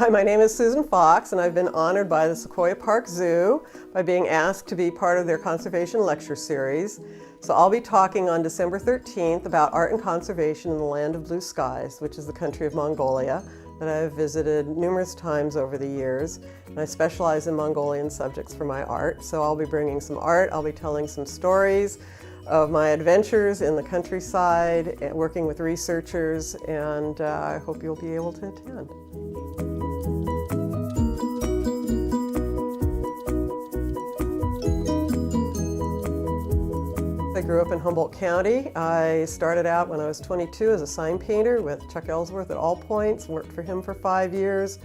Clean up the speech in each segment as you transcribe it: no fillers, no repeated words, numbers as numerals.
Hi, my name is Susan Fox, and I've been honored by the Sequoia Park Zoo by being asked to be part of their conservation lecture series. So I'll be talking on December 13th about art and conservation in the land of blue skies, which is the country of Mongolia that I've visited numerous times over the years. And I specialize in Mongolian subjects for my art. So I'll be bringing some art, I'll be telling some stories of my adventures in the countryside, working with researchers, and I hope you'll be able to attend. I grew up in Humboldt County. I started out when I was 22 as a sign painter with Chuck Ellsworth at All Points, worked for him for 5 years,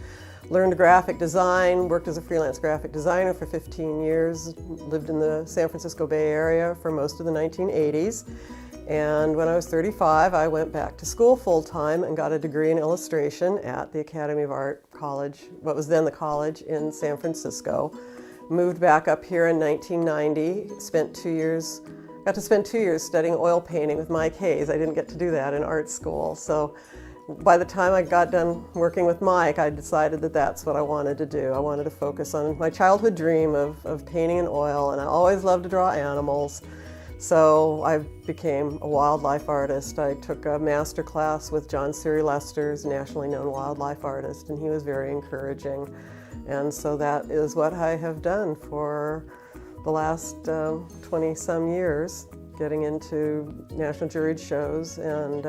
learned graphic design, worked as a freelance graphic designer for 15 years, lived in the San Francisco Bay Area for most of the 1980s. And when I was 35, I went back to school full-time and got a degree in illustration at the Academy of Art College, what was then the college in San Francisco. Moved back up here in 1990, got to spend 2 years studying oil painting with Mike Hayes. I didn't get to do that in art school. So by the time I got done working with Mike, I decided that that's what I wanted to do. I wanted to focus on my childhood dream of painting in oil, and I always loved to draw animals. So I became a wildlife artist. I took a master class with John Siri Lester's nationally known wildlife artist, and he was very encouraging. And so that is what I have done for the last 20-some years, getting into national juried shows and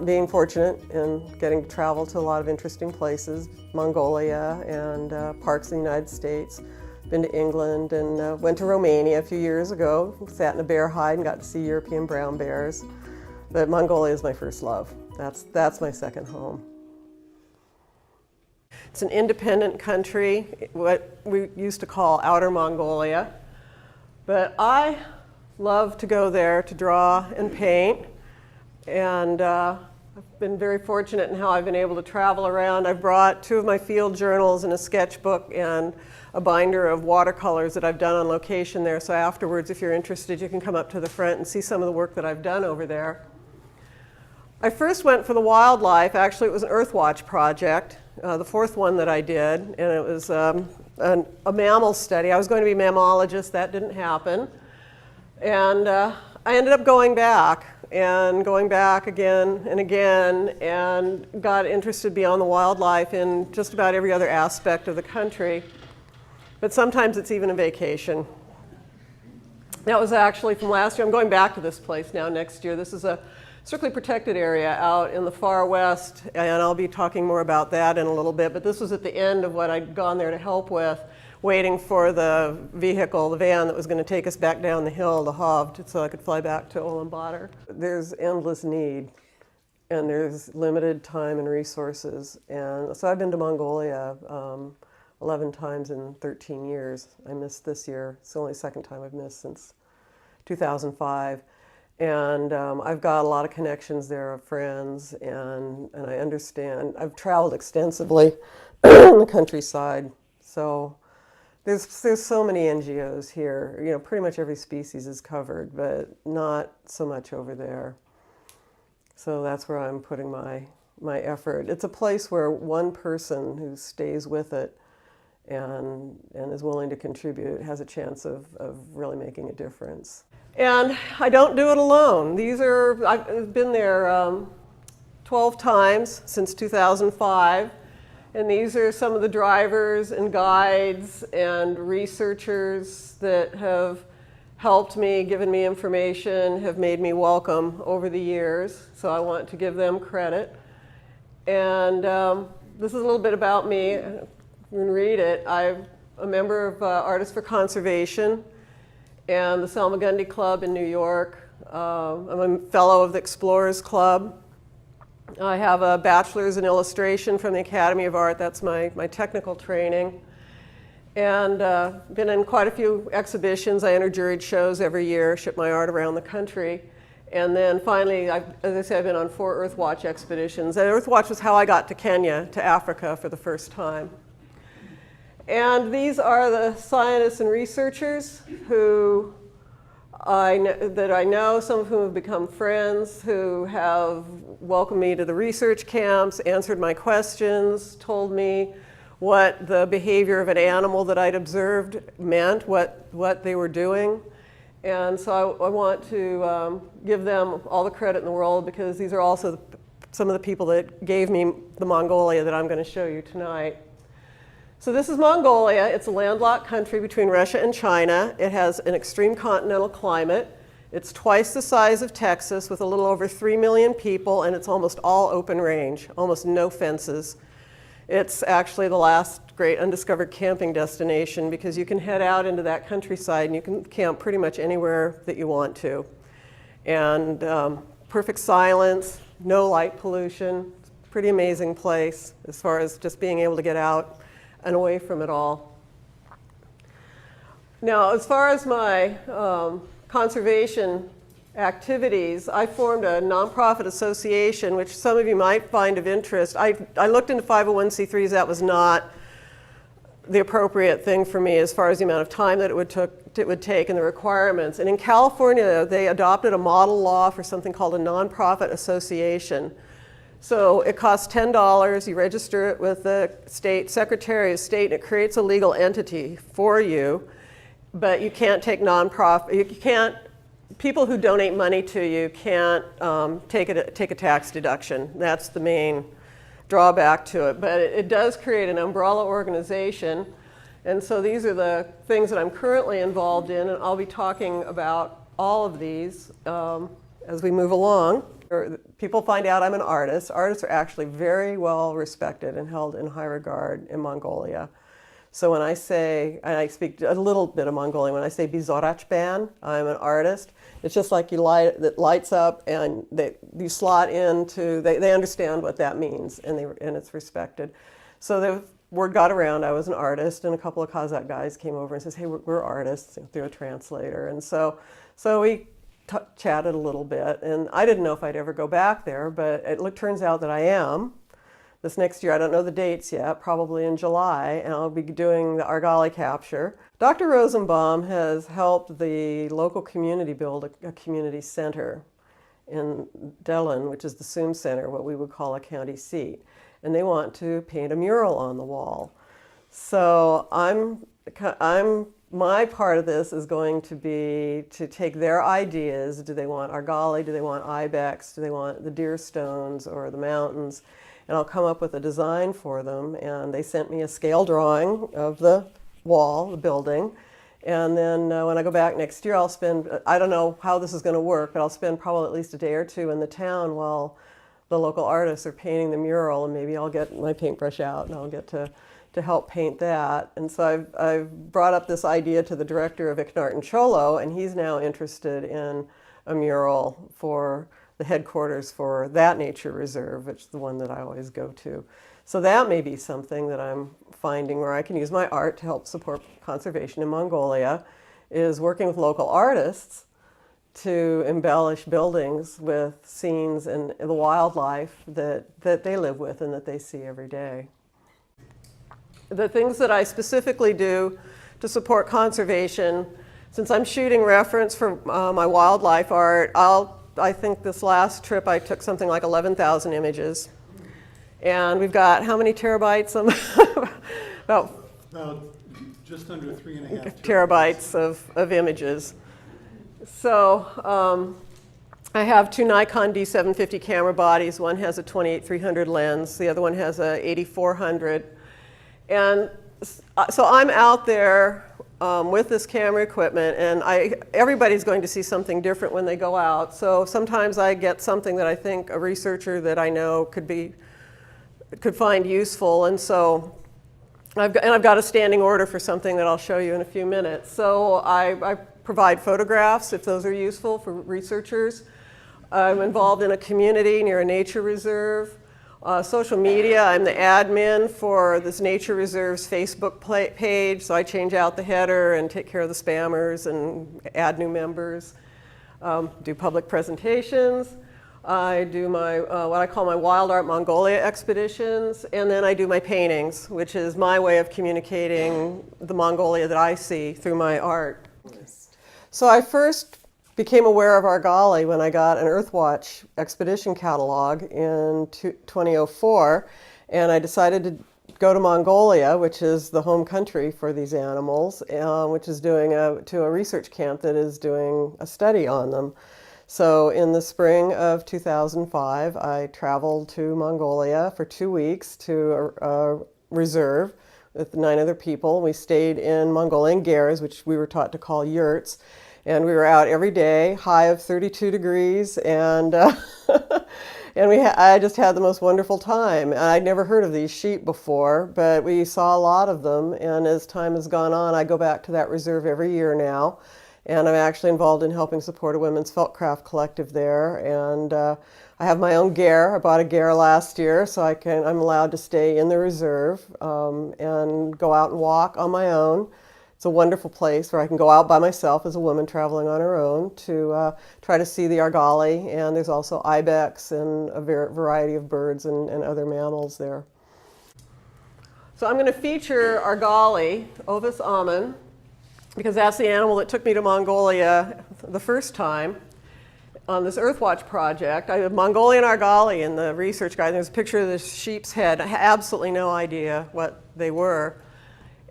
being fortunate in getting to travel to a lot of interesting places, Mongolia and parks in the United States. Been to England and went to Romania a few years ago, sat in a bear hide and got to see European brown bears. But Mongolia is my first love. That's my second home. It's an independent country, what we used to call Outer Mongolia. But I love to go there to draw and paint. And I've been very fortunate in how I've been able to travel around. I've brought 2 of my field journals and a sketchbook and a binder of watercolors that I've done on location there. So afterwards, if you're interested, you can come up to the front and see some of the work that I've done over there. I first went for the wildlife. Actually, it was an Earthwatch project, the 4th one that I did, and it was a mammal study. I was going to be a mammologist. That didn't happen. And I ended up going back again and again, and got interested beyond the wildlife in just about every other aspect of the country. But sometimes it's even a vacation. That was actually from last year. I'm going back to this place now next year. This is a strictly protected area out in the far west, and I'll be talking more about that in a little bit. But this was at the end of what I'd gone there to help with, waiting for the vehicle, the van that was going to take us back down the hill to Hovd so I could fly back to Ulaanbaatar. There's endless need, and there's limited time and resources. And so I've been to Mongolia 11 times in 13 years. I missed this year. It's the only second time I've missed since 2005. And I've got a lot of connections there of friends, and I understand. I've traveled extensively in the countryside. So there's so many NGOs here. You know, pretty much every species is covered, but not so much over there. So that's where I'm putting my effort. It's a place where one person who stays with it and is willing to contribute has a chance of really making a difference. And I don't do it alone. I've been there 12 times since 2005. And these are some of the drivers and guides and researchers that have helped me, given me information, have made me welcome over the years. So I want to give them credit. And this is a little bit about me. You can read it. I'm a member of Artists for Conservation and the Salmagundi Club in New York. I'm a fellow of the Explorers Club. I have a bachelor's in illustration from the Academy of Art. That's my technical training. And been in quite a few exhibitions. I enter juried shows every year, ship my art around the country. And then finally, as I say, I've been on 4 Earthwatch expeditions. And Earthwatch was how I got to Kenya, to Africa for the first time. And these are the scientists and researchers who that I know, some of whom have become friends, who have welcomed me to the research camps, answered my questions, told me what the behavior of an animal that I'd observed meant, what they were doing. And so I want to give them all the credit in the world, because these are also some of the people that gave me the Mongolia that I'm going to show you tonight. So this is Mongolia. It's a landlocked country between Russia and China. It has an extreme continental climate. It's twice the size of Texas, with a little over 3 million people, and it's almost all open range, almost no fences. It's actually the last great undiscovered camping destination, because you can head out into that countryside and you can camp pretty much anywhere that you want to. And perfect silence, no light pollution. It's a pretty amazing place as far as just being able to get out and away from it all. Now, as far as my conservation activities, I formed a nonprofit association, which some of you might find of interest. I looked into 501c3s. That was not the appropriate thing for me as far as the amount of time that it would take and the requirements. And in California, they adopted a model law for something called a nonprofit association. So it costs $10. You register it with the state secretary of state, and it creates a legal entity for you. But you can't take nonprofit. You can't. People who donate money to you can't take a tax deduction. That's the main drawback to it. But it does create an umbrella organization. And so these are the things that I'm currently involved in, and I'll be talking about all of these as we move along. People find out I'm an artist. Artists are actually very well respected and held in high regard in Mongolia. So when I say, and I speak a little bit of Mongolian, when I say bizorachban, I'm an artist. It's just like it lights up, and you slot into, they understand what that means, and it's respected. So the word got around I was an artist, and a couple of Kazakh guys came over and says, hey, we're artists, through a translator. And so we chatted a little bit, and I didn't know if I'd ever go back there, but it turns out that I am. This next year, I don't know the dates yet, probably in July, and I'll be doing the Argali capture. Dr. Rosenbaum has helped the local community build a community center in Delin, which is the Sum Center, what we would call a county seat. And they want to paint a mural on the wall. So my part of this is going to be to take their ideas. Do they want Argali? Do they want ibex? Do they want the deer stones or the mountains? And I'll come up with a design for them. And they sent me a scale drawing of the wall, the building. And then when I go back next year, I'll spend, I don't know how this is going to work, but I'll spend probably at least a day or two in the town while the local artists are painting the mural, and maybe I'll get my paintbrush out and I'll get to help paint that. And so I've brought up this idea to the director of Iknart and Cholo, and he's now interested in a mural for the headquarters for that nature reserve, which is the one that I always go to. So that may be something that I'm finding where I can use my art to help support conservation in Mongolia, is working with local artists to embellish buildings with scenes and the wildlife that they live with and that they see every day. The things that I specifically do to support conservation, since I'm shooting reference for my wildlife art, I think this last trip I took something like 11,000 images. And we've got how many terabytes? About just under 3.5 terabytes of images. So I have two Nikon D750 camera bodies. One has a 28-300 lens. The other one has a 8400. And so I'm out there with this camera equipment, and everybody's going to see something different when they go out. So sometimes I get something that I think a researcher that I know could find useful, and so I've got a standing order for something that I'll show you in a few minutes. So I provide photographs if those are useful for researchers. I'm involved in a community near a nature reserve. Social media, I'm the admin for this nature reserve's Facebook page, so I change out the header and take care of the spammers and add new members. Do public presentations. I do my what I call my Wild Art Mongolia expeditions, and then I do my paintings, which is my way of communicating the Mongolia that I see through my art. So I first became aware of Argali when I got an Earthwatch expedition catalog in 2004, and I decided to go to Mongolia, which is the home country for these animals, which is doing to a research camp that is doing a study on them. So in the spring of 2005, I traveled to Mongolia for 2 weeks to a reserve with 9 other people. We stayed in Mongolian gars, which we were taught to call yurts, and we were out every day, high of 32 degrees, and I just had the most wonderful time. I'd never heard of these sheep before, but we saw a lot of them, and as time has gone on, I go back to that reserve every year now, and I'm actually involved in helping support a women's feltcraft collective there, and I have my own gar. I bought a gar last year, so I'm allowed to stay in the reserve and go out and walk on my own. It's a wonderful place where I can go out by myself as a woman traveling on her own to try to see the Argali, and there's also ibex and a variety of birds and other mammals there. So I'm going to feature Argali, Ovis ammon, because that's the animal that took me to Mongolia the first time on this Earthwatch project. I have Mongolian Argali in the research guide. There's a picture of this sheep's head. I had absolutely no idea what they were.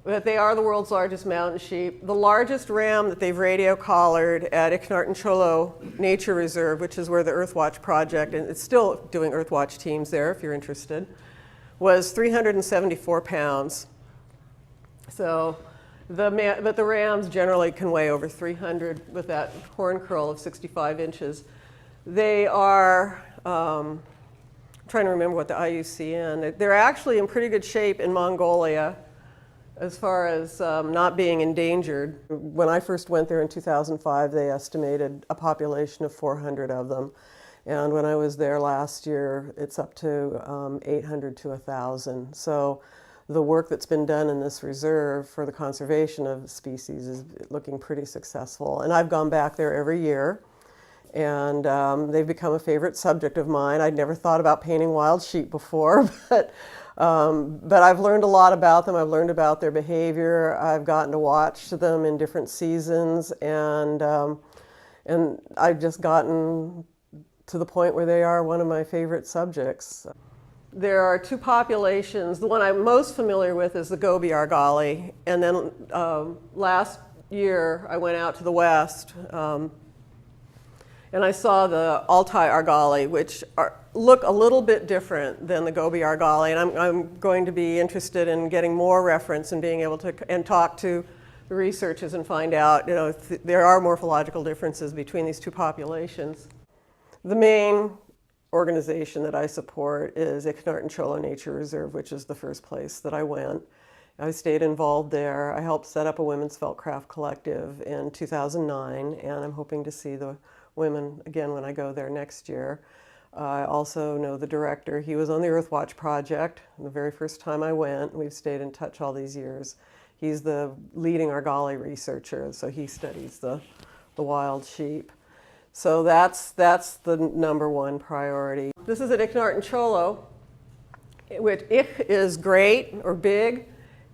But they are the world's largest mountain sheep. The largest ram that they've radio collared at Iknart Cholo Nature Reserve, which is where the Earthwatch project, and it's still doing Earthwatch teams there if you're interested, was 374 pounds. So, but the rams generally can weigh over 300 with that horn curl of 65 inches. They are, I'm trying to remember what the IUCN, they're actually in pretty good shape in Mongolia, as far as not being endangered. When I first went there in 2005, they estimated a population of 400 of them. And when I was there last year, it's up to 800 to 1,000. So the work that's been done in this reserve for the conservation of species is looking pretty successful. And I've gone back there every year, and they've become a favorite subject of mine. I'd never thought about painting wild sheep before, but I've learned a lot about them. I've learned about their behavior. I've gotten to watch them in different seasons, and I've just gotten to the point where they are one of my favorite subjects. There are 2 populations. The one I'm most familiar with is the Gobi Argali, and then last year I went out to the west and I saw the Altai Argali, which look a little bit different than the Gobi Argali, and I'm going to be interested in getting more reference and being able to talk to the researchers and find out, if there are morphological differences between these 2 populations. The main organization that I support is Iknart Cholo Nature Reserve, which is the first place that I went. I stayed involved there. I helped set up a women's feltcraft collective in 2009, and I'm hoping to see the women again when I go there next year. I also know the director. He was on the Earthwatch project the very first time I went. We've stayed in touch all these years. He's the leading Argali researcher, so he studies the wild sheep. So that's the #1 priority. This is at Iknart Cholo, which Ik is great or big.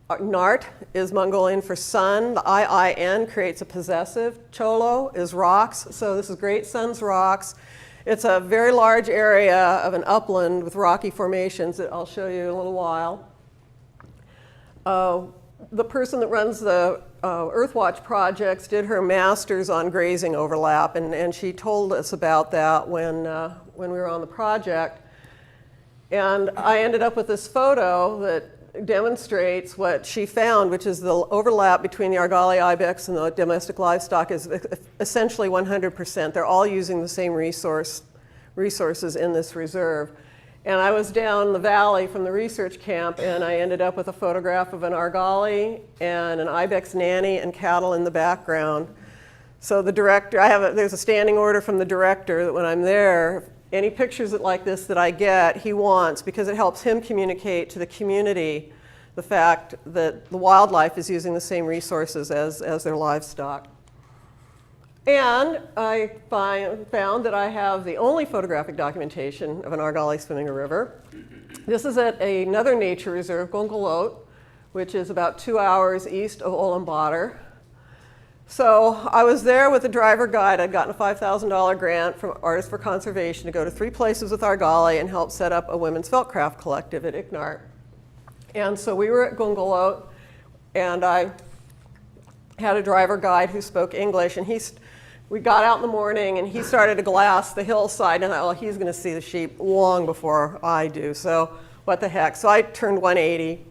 Nart is Mongolian for sun. The IIN creates a possessive. Cholo is rocks. So this is Great Sun's Rocks. It's a very large area of an upland with rocky formations that I'll show you in a little while. The person that runs the Earthwatch projects did her master's on grazing overlap, and she told us about that when we were on the project. And I ended up with this photo that demonstrates what she found, which is the overlap between the Argali ibex and the domestic livestock is essentially 100%. They're all using the same resources in this reserve. And I was down the valley from the research camp, and I ended up with a photograph of an Argali and an ibex nanny and cattle in the background. So the director, there's a standing order from the director that when I'm there, any pictures like this that I get, he wants, because it helps him communicate to the community the fact that the wildlife is using the same resources as their livestock. And I found that I have the only photographic documentation of an Argali swimming a river. This is at another nature reserve, Gongolot, which is about 2 hours east of Ulaanbaatar. So I was there with a driver guide. I'd gotten a $5,000 grant from Artists for Conservation to go to 3 places with Argali and help set up a women's felt craft collective at Icknart. And so we were at Gungolo, and I had a driver guide who spoke English, and we got out in the morning, and he started to glass the hillside, and I thought, well, he's going to see the sheep long before I do, so what the heck. So I turned 180,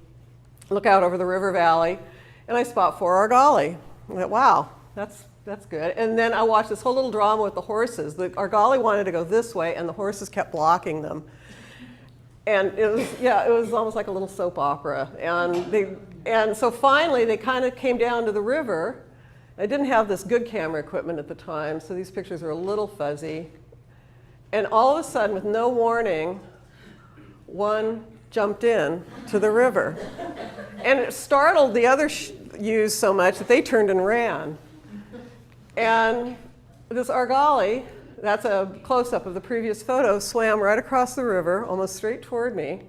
look out over the river valley, and I spot 4 Argali. I thought, wow, that's good. And then I watched this whole little drama with the horses. The Argali wanted to go this way, and the horses kept blocking them. And it was almost like a little soap opera. And so finally, they kind of came down to the river. I didn't have this good camera equipment at the time, so these pictures are a little fuzzy. And all of a sudden, with no warning, one jumped in to the river. And it startled the other ewes so much that they turned and ran. And this Argali, that's a close-up of the previous photo, swam right across the river, almost straight toward me.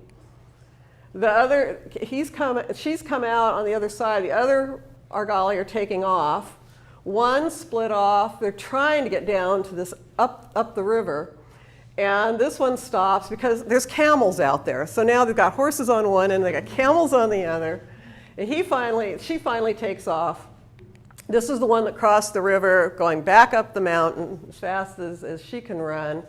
She's come out on the other side. The other Argali are taking off. One split off. They're trying to get down to this up the river. And this one stops because there's camels out there. So now they've got horses on one and they've got camels on the other. And she finally takes off. This is the one that crossed the river, going back up the mountain as fast as she can run.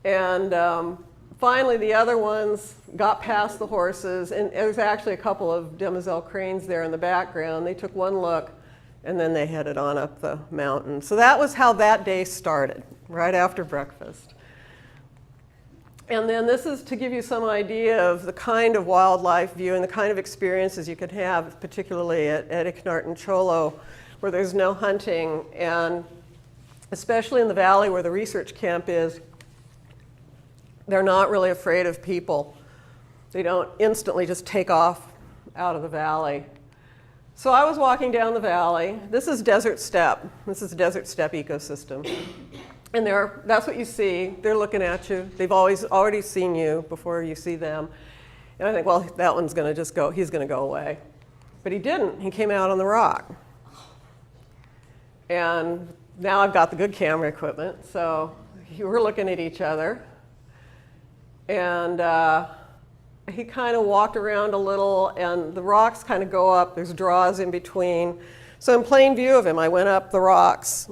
And finally, the other ones got past the horses. And there's actually a couple of demoiselle cranes there in the background. They took one look, and then they headed on up the mountain. So that was how that day started, right after breakfast. And then this is to give you some idea of the kind of wildlife view and the kind of experiences you could have, particularly at Icknart and Cholo, where there's no hunting. And especially in the valley where the research camp is, they're not really afraid of people. They don't instantly just take off out of the valley. So I was walking down the valley. This is desert steppe. This is a desert steppe ecosystem. And that's what you see. They're looking at you. They've already seen you before you see them. And I think, well, that one's going to just go, he's going to go away. But he didn't. He came out on the rock. And now I've got the good camera equipment. So we're looking at each other. And he kind of walked around a little, and the rocks kind of go up. There's draws in between. So in plain view of him, I went up the rocks,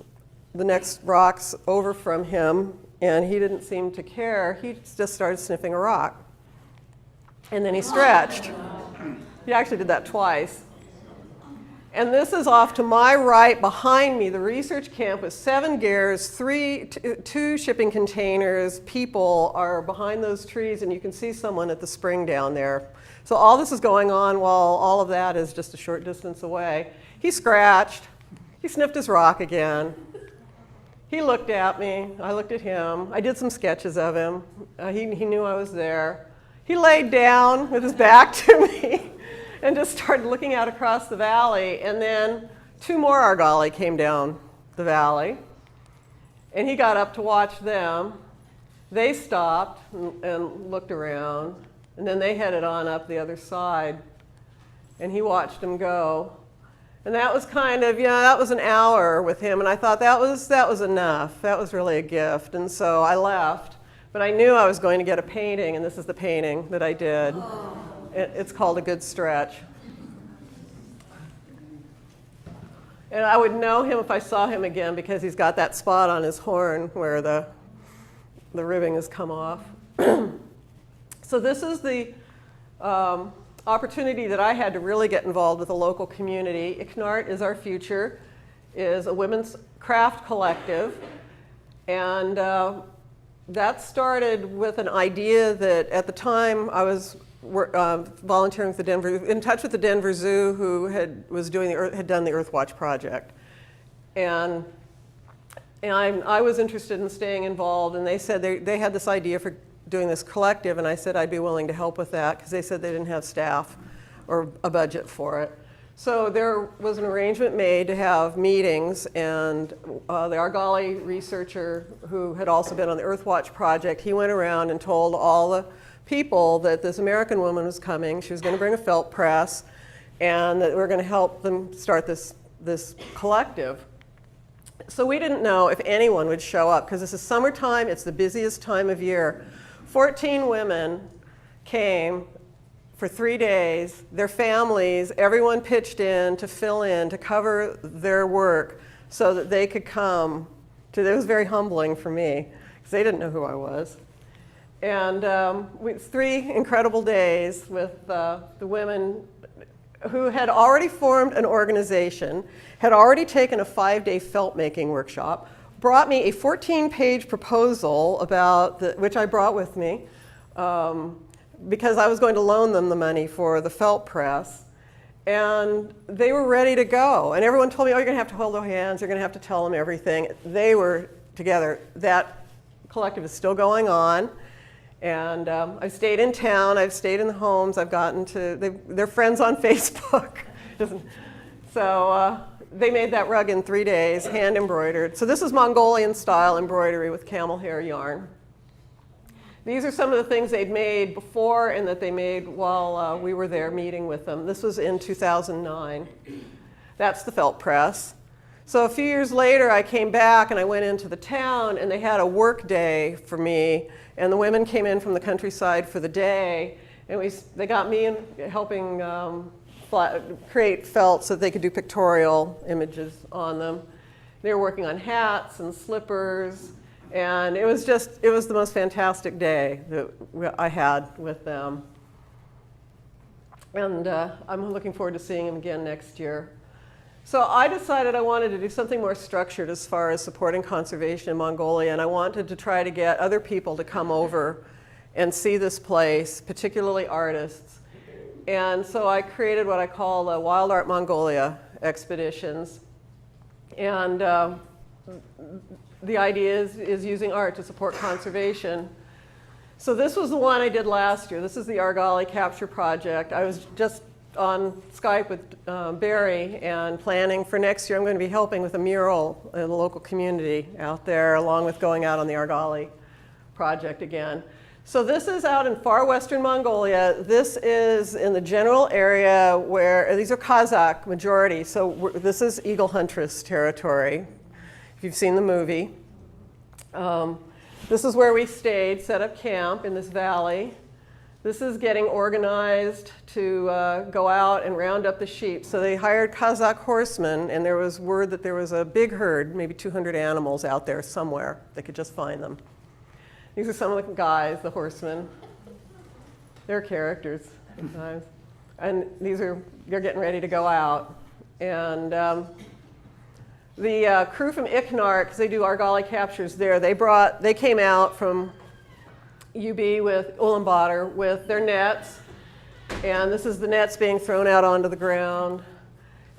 the next rocks over from him, and he didn't seem to care. He just started sniffing a rock. And then he stretched. He actually did that twice. And this is off to my right, behind me, the research camp with 7 gears, 2 shipping containers. People are behind those trees, and you can see someone at the spring down there. So all this is going on while all of that is just a short distance away. He scratched. He sniffed his rock again. He looked at me. I looked at him. I did some sketches of him. He knew I was there. He laid down with his back to me and just started looking out across the valley. And then 2 more Argali came down the valley. And he got up to watch them. They stopped and looked around. And then they headed on up the other side. And he watched them go. And that was kind of, that was an hour with him. And I thought that was enough. That was really a gift. And so I left. But I knew I was going to get a painting. And this is the painting that I did. It's called A Good Stretch. And I would know him if I saw him again because he's got that spot on his horn where the ribbing has come off. So this is the opportunity that I had to really get involved with the local community. Icknart is Our Future, is a women's craft collective. And that started with an idea that at the time I was volunteering with in touch with the Denver Zoo, who had done the Earthwatch project, and I was interested in staying involved. And they said they had this idea for doing this collective, and I said I'd be willing to help with that because they said they didn't have staff or a budget for it. So there was an arrangement made to have meetings, and the Argali researcher, who had also been on the Earthwatch project, he went around and told all the people that this American woman was coming. She was going to bring a felt press, and that we were going to help them start this this collective. So we didn't know if anyone would show up because this is summertime, it's the busiest time of year. 14 women came for 3 days, their families, everyone pitched in to fill in, to cover their work so that they could come to, it was very humbling for me because they didn't know who I was. And it's 3 incredible days with the women who had already formed an organization, had already taken a 5-day felt making workshop, brought me a 14-page proposal about which I brought with me because I was going to loan them the money for the felt press. And they were ready to go. And everyone told me, oh, you're going to have to hold their hands. You're going to have to tell them everything. They were together. That collective is still going on. And I've stayed in town. I've stayed in the homes. I've gotten to, they're friends on Facebook. So they made that rug in 3 days, hand embroidered. So this is Mongolian style embroidery with camel hair yarn. These are some of the things they'd made before and that they made while we were there meeting with them. This was in 2009. That's the felt press. So a few years later, I came back and I went into the town and they had a work day for me. And the women came in from the countryside for the day. And they got me in helping create felt so that they could do pictorial images on them. They were working on hats and slippers. And it was the most fantastic day that I had with them. And I'm looking forward to seeing them again next year. So I decided I wanted to do something more structured as far as supporting conservation in Mongolia, and I wanted to try to get other people to come over and see this place, particularly artists. And so I created what I call the Wild Art Mongolia expeditions. And the idea is using art to support conservation. So this was the one I did last year. This is the Argali Capture Project. I was just on Skype with Barry and planning for next year. I'm going to be helping with a mural in the local community out there, along with going out on the Argali project again. So this is out in far western Mongolia. This is in the general area where, these are Kazakh majority, so this is eagle huntress territory, if you've seen the movie. This is where we stayed, set up camp in this valley. This is getting organized to go out and round up the sheep. So they hired Kazakh horsemen, and there was word that there was a big herd, maybe 200 animals out there somewhere. They could just find them. These are some of the guys, the horsemen. They're characters sometimes. And they're getting ready to go out. And the crew from Iknar, because they do Argali captures there, they came out from UB with Ulaanbaatar with their nets, and this is the nets being thrown out onto the ground,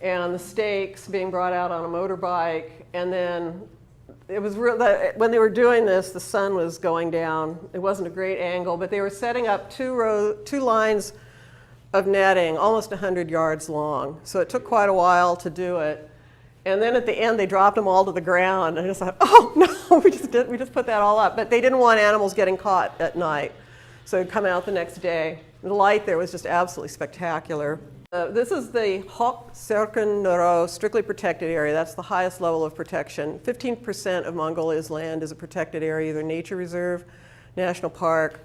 and the stakes being brought out on a motorbike. And then it was when they were doing this, the sun was going down. It wasn't a great angle, but they were setting up two lines of netting, almost 100 yards long. So it took quite a while to do it. And then at the end, they dropped them all to the ground. And I just thought, oh, no, we just put that all up. But they didn't want animals getting caught at night. So it'd come out the next day. The light there was just absolutely spectacular. This is the Hok Serkan Noro strictly protected area. That's the highest level of protection. 15% of Mongolia's land is a protected area, either nature reserve, national park,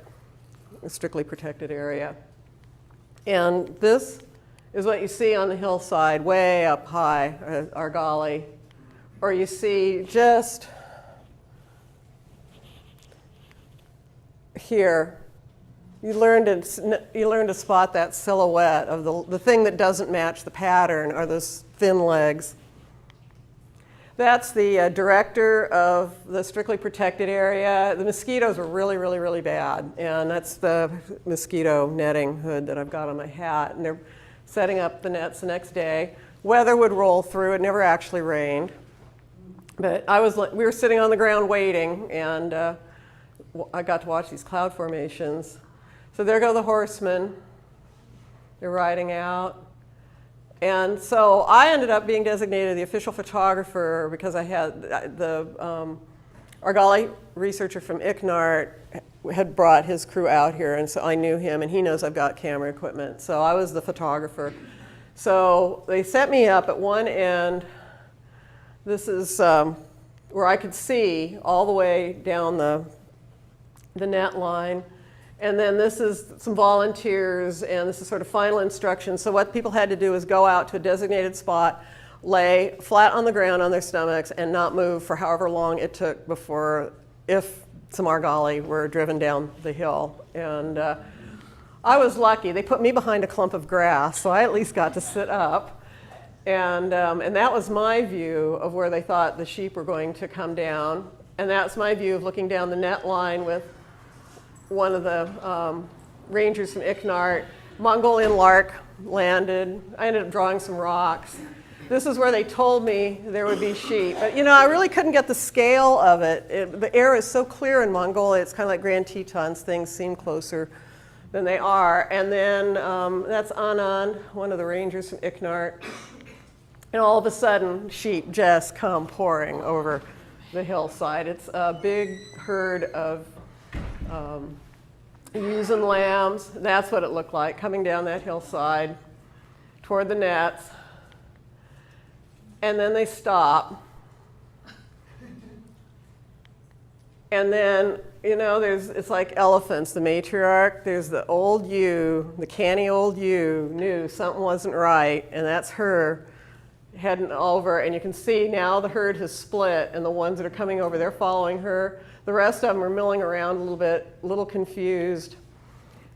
a strictly protected area. And this is what you see on the hillside, way up high, Argali. Or you see just here, you learn to spot that silhouette of the thing that doesn't match the pattern, are those thin legs. That's the director of the strictly protected area. The mosquitoes are really, really, really bad. And that's the mosquito netting hood that I've got on my hat. And they're setting up the nets the next day. Weather would roll through. It never actually rained. But we were sitting on the ground waiting, and I got to watch these cloud formations. So there go the horsemen. They're riding out. And so I ended up being designated the official photographer because I had the Argali researcher from Iknar had brought his crew out here, and so I knew him, and he knows I've got camera equipment. So I was the photographer. So they set me up at one end. This is where I could see all the way down the net line. And then this is some volunteers, and this is sort of final instructions. So what people had to do is go out to a designated spot, lay flat on the ground on their stomachs, and not move for however long it took before, if some Argali were driven down the hill. And I was lucky. They put me behind a clump of grass, so I at least got to sit up. And that was my view of where they thought the sheep were going to come down. And that's my view of looking down the net line with one of the rangers from Icknart. Mongolian lark landed. I ended up drawing some rocks. This is where they told me there would be sheep. But you know, I really couldn't get the scale of it. The air is so clear in Mongolia, it's kind of like Grand Tetons. Things seem closer than they are. And then that's Anand, one of the rangers from Icknart. And all of a sudden, sheep just come pouring over the hillside. It's a big herd of ewes and lambs. That's what it looked like, coming down that hillside toward the nets. And then they stop. And then, you know, it's like elephants, the matriarch. There's the old ewe, the canny old ewe knew something wasn't right, and that's her heading over. And you can see now the herd has split, and the ones that are coming over, they're following her. The rest of them are milling around a little bit, a little confused.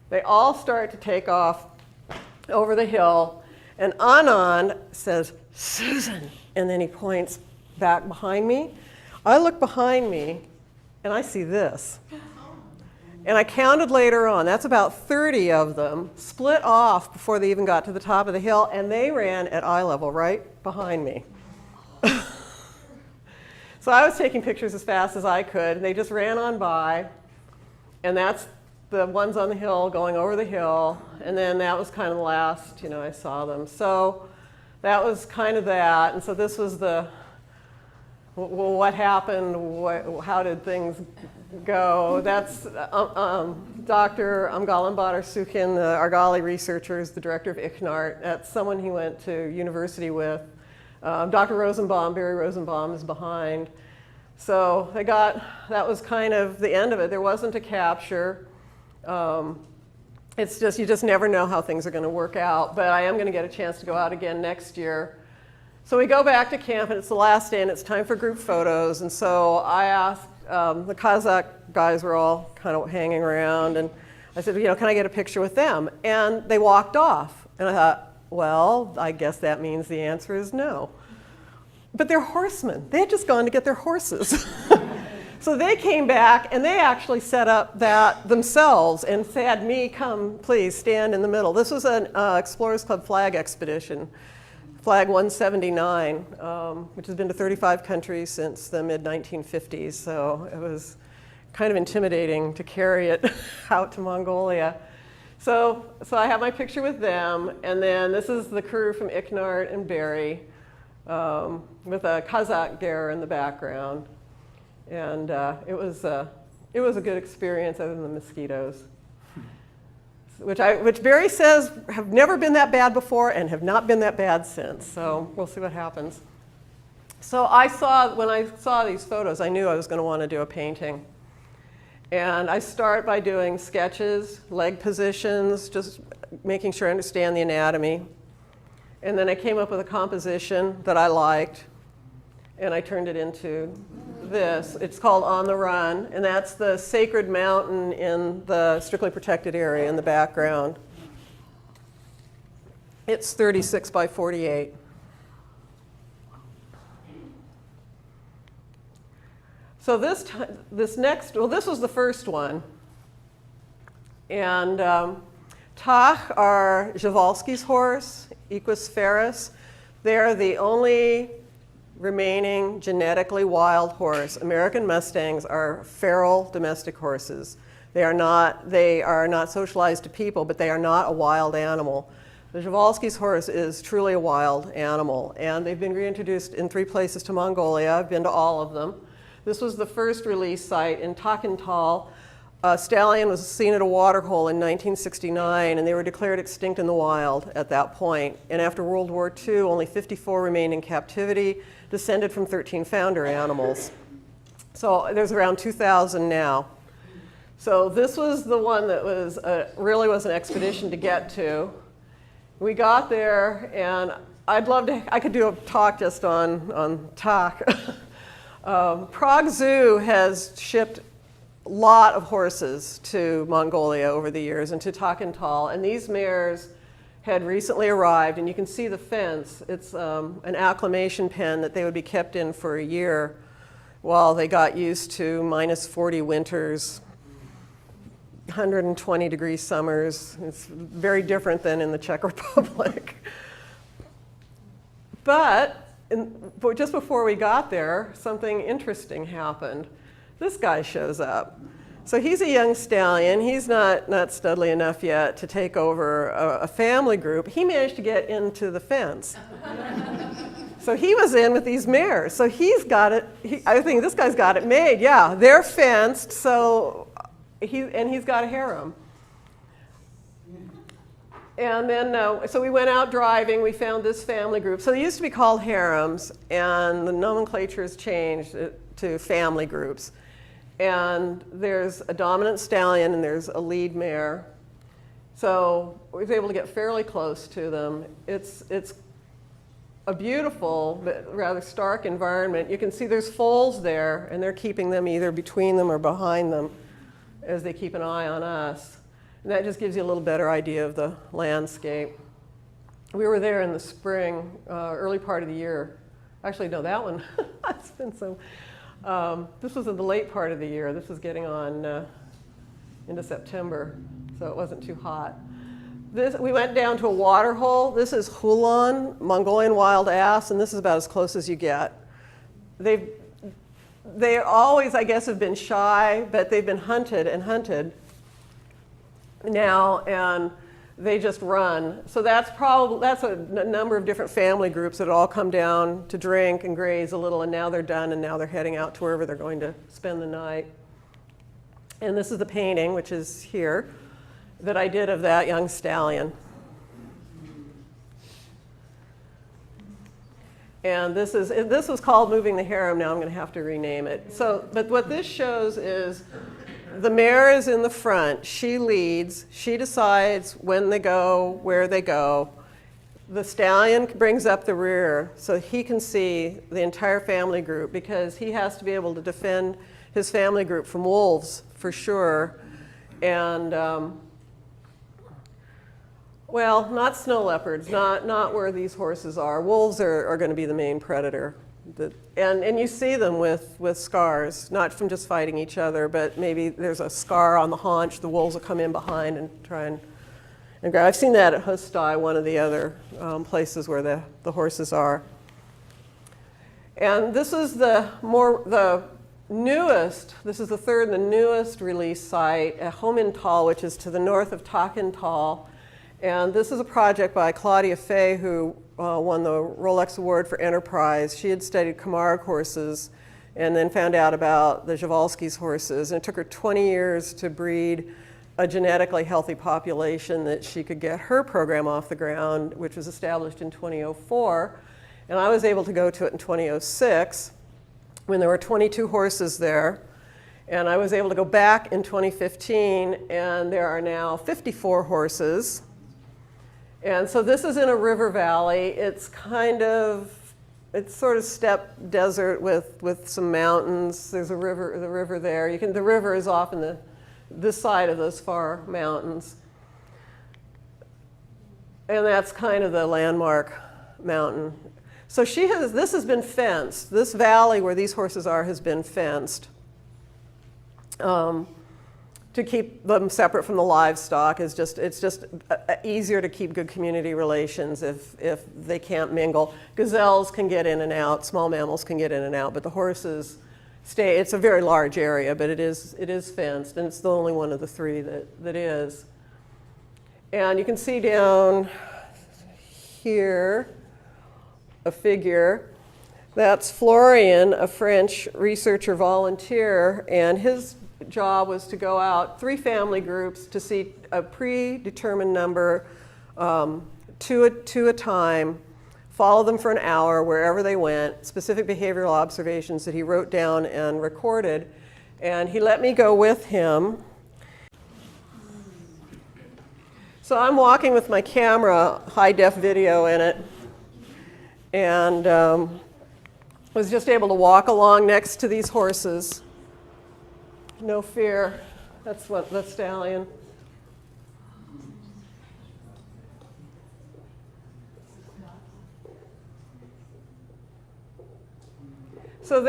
They all start to take off over the hill, and Anand says, "Susan," and then he points back behind me. I look behind me, and I see this. And I counted later on, that's about 30 of them split off before they even got to the top of the hill, and they ran at eye level right behind me. So I was taking pictures as fast as I could, and they just ran on by. And that's the ones on the hill going over the hill. And then that was kind of the last, you know, I saw them. So that was kind of that. And so this was the, well, what happened? How did things go? That's Dr. Amgalanbadar Sukin, the Argali researcher, is the director of Icknart. That's someone he went to university with. Dr. Rosenbaum, Barry Rosenbaum, is behind. So they got, that was kind of the end of it. There wasn't a capture. It's just, you just never know how things are going to work out. But I am going to get a chance to go out again next year. So we go back to camp, and it's the last day, and it's time for group photos. And so I asked, the Kazakh guys were all kind of hanging around, and I said, you know, can I get a picture with them? And they walked off. And I thought, well, I guess that means the answer is no. But they're horsemen. They had just gone to get their horses. So they came back, and they actually set up that themselves and had me come, please, stand in the middle. This was an Explorers Club flag expedition, Flag 179, which has been to 35 countries since the mid-1950s. So it was kind of intimidating to carry it out to Mongolia. So I have my picture with them, and then this is the crew from Icknart and Barry with a Kazakh Bear in the background. And it was a good experience other than the mosquitoes, which Barry says have never been that bad before and have not been that bad since. So we'll see what happens. So when I saw these photos, I knew I was going to want to do a painting. And I start by doing sketches, leg positions, just making sure I understand the anatomy. And then I came up with a composition that I liked, and I turned it into this. It's called On the Run, and that's the sacred mountain in the strictly protected area in the background. It's 36 by 48. So this was the first one. And Tach are Przewalski's horse, Equus ferus. They're the only remaining genetically wild horse. American Mustangs are feral domestic horses. They are not socialized to people, but they are not a wild animal. The Przewalski's horse is truly a wild animal, and they've been reintroduced in 3 places to Mongolia. I've been to all of them. This was the first release site in Takental. A stallion was seen at a waterhole in 1969, and they were declared extinct in the wild at that point. And after World War II, only 54 remained in captivity, descended from 13 founder animals. So there's around 2,000 now. So this was the one that was really was an expedition to get to. We got there, and I could do a talk just on talk. Prague Zoo has shipped a lot of horses to Mongolia over the years and to Takental, and these mares had recently arrived, and you can see the fence. It's an acclimation pen that they would be kept in for a year while they got used to -40 winters, 120-degree summers. It's very different than in the Czech Republic. But just before we got there, something interesting happened. This guy shows up. So he's a young stallion. He's not studly enough yet to take over a family group. He managed to get into the fence. So he was in with these mares. So he's got it. I think this guy's got it made. Yeah, they're fenced. So he's got a harem. And then, so we went out driving. We found this family group. So they used to be called harems, and the nomenclature has changed to family groups. And there's a dominant stallion, and there's a lead mare. So we was able to get fairly close to them. It's a beautiful but rather stark environment. You can see there's foals there, and they're keeping them either between them or behind them as they keep an eye on us. And that just gives you a little better idea of the landscape. We were there in the spring, early part of the year. Actually, no, that one, it's been so. This was in the late part of the year. This was getting on into September, so it wasn't too hot. We went down to a water hole. This is Hulan, Mongolian wild ass, and this is about as close as you get. They always, I guess, have been shy, but they've been hunted and hunted now, and they just run. So that's a number of different family groups that all come down to drink and graze a little, and now they're done, and now they're heading out to wherever they're going to spend the night. And this is the painting, which is here, that I did of that young stallion. And this was called Moving the Harem. Now I'm going to have to rename it. But what this shows is the mare is in the front. She leads. She decides when they go, where they go. The stallion brings up the rear so he can see the entire family group, because he has to be able to defend his family group from wolves for sure. And well, not snow leopards, not where these horses are. Wolves are going to be the main predator. And you see them with scars, not from just fighting each other, but maybe there's a scar on the haunch. The wolves will come in behind and try and grab. I've seen that at Hustai, one of the other places where the horses are. And this is the newest, this is the third and the newest release site at Homintal, which is to the north of Takental. And this is a project by Claudia Fay, who won the Rolex Award for Enterprise. She had studied Camargue horses and then found out about the Przewalski's horses. And it took her 20 years to breed a genetically healthy population that she could get her program off the ground, which was established in 2004. And I was able to go to it in 2006 when there were 22 horses there. And I was able to go back in 2015, and there are now 54 horses. And so this is in a river valley. It's sort of steppe desert with some mountains. There's a river, the river there. The river is off in this side of those far mountains. And that's kind of the landmark mountain. So this has been fenced. This valley where these horses are has been fenced. To keep them separate from the livestock it's just easier to keep good community relations if they can't mingle. Gazelles can get in and out, small mammals can get in and out, but the horses stay. It's a very large area, but it is fenced, and it's the only one of the three that is. And you can see down here a figure. That's Florian, a French researcher volunteer, and his job was to go out 3 family groups to see a predetermined number, 2 at a time, follow them for an hour wherever they went, specific behavioral observations that he wrote down and recorded. And he let me go with him. So I'm walking with my camera, high-def video in it, and was just able to walk along next to these horses. No fear. That's the stallion. So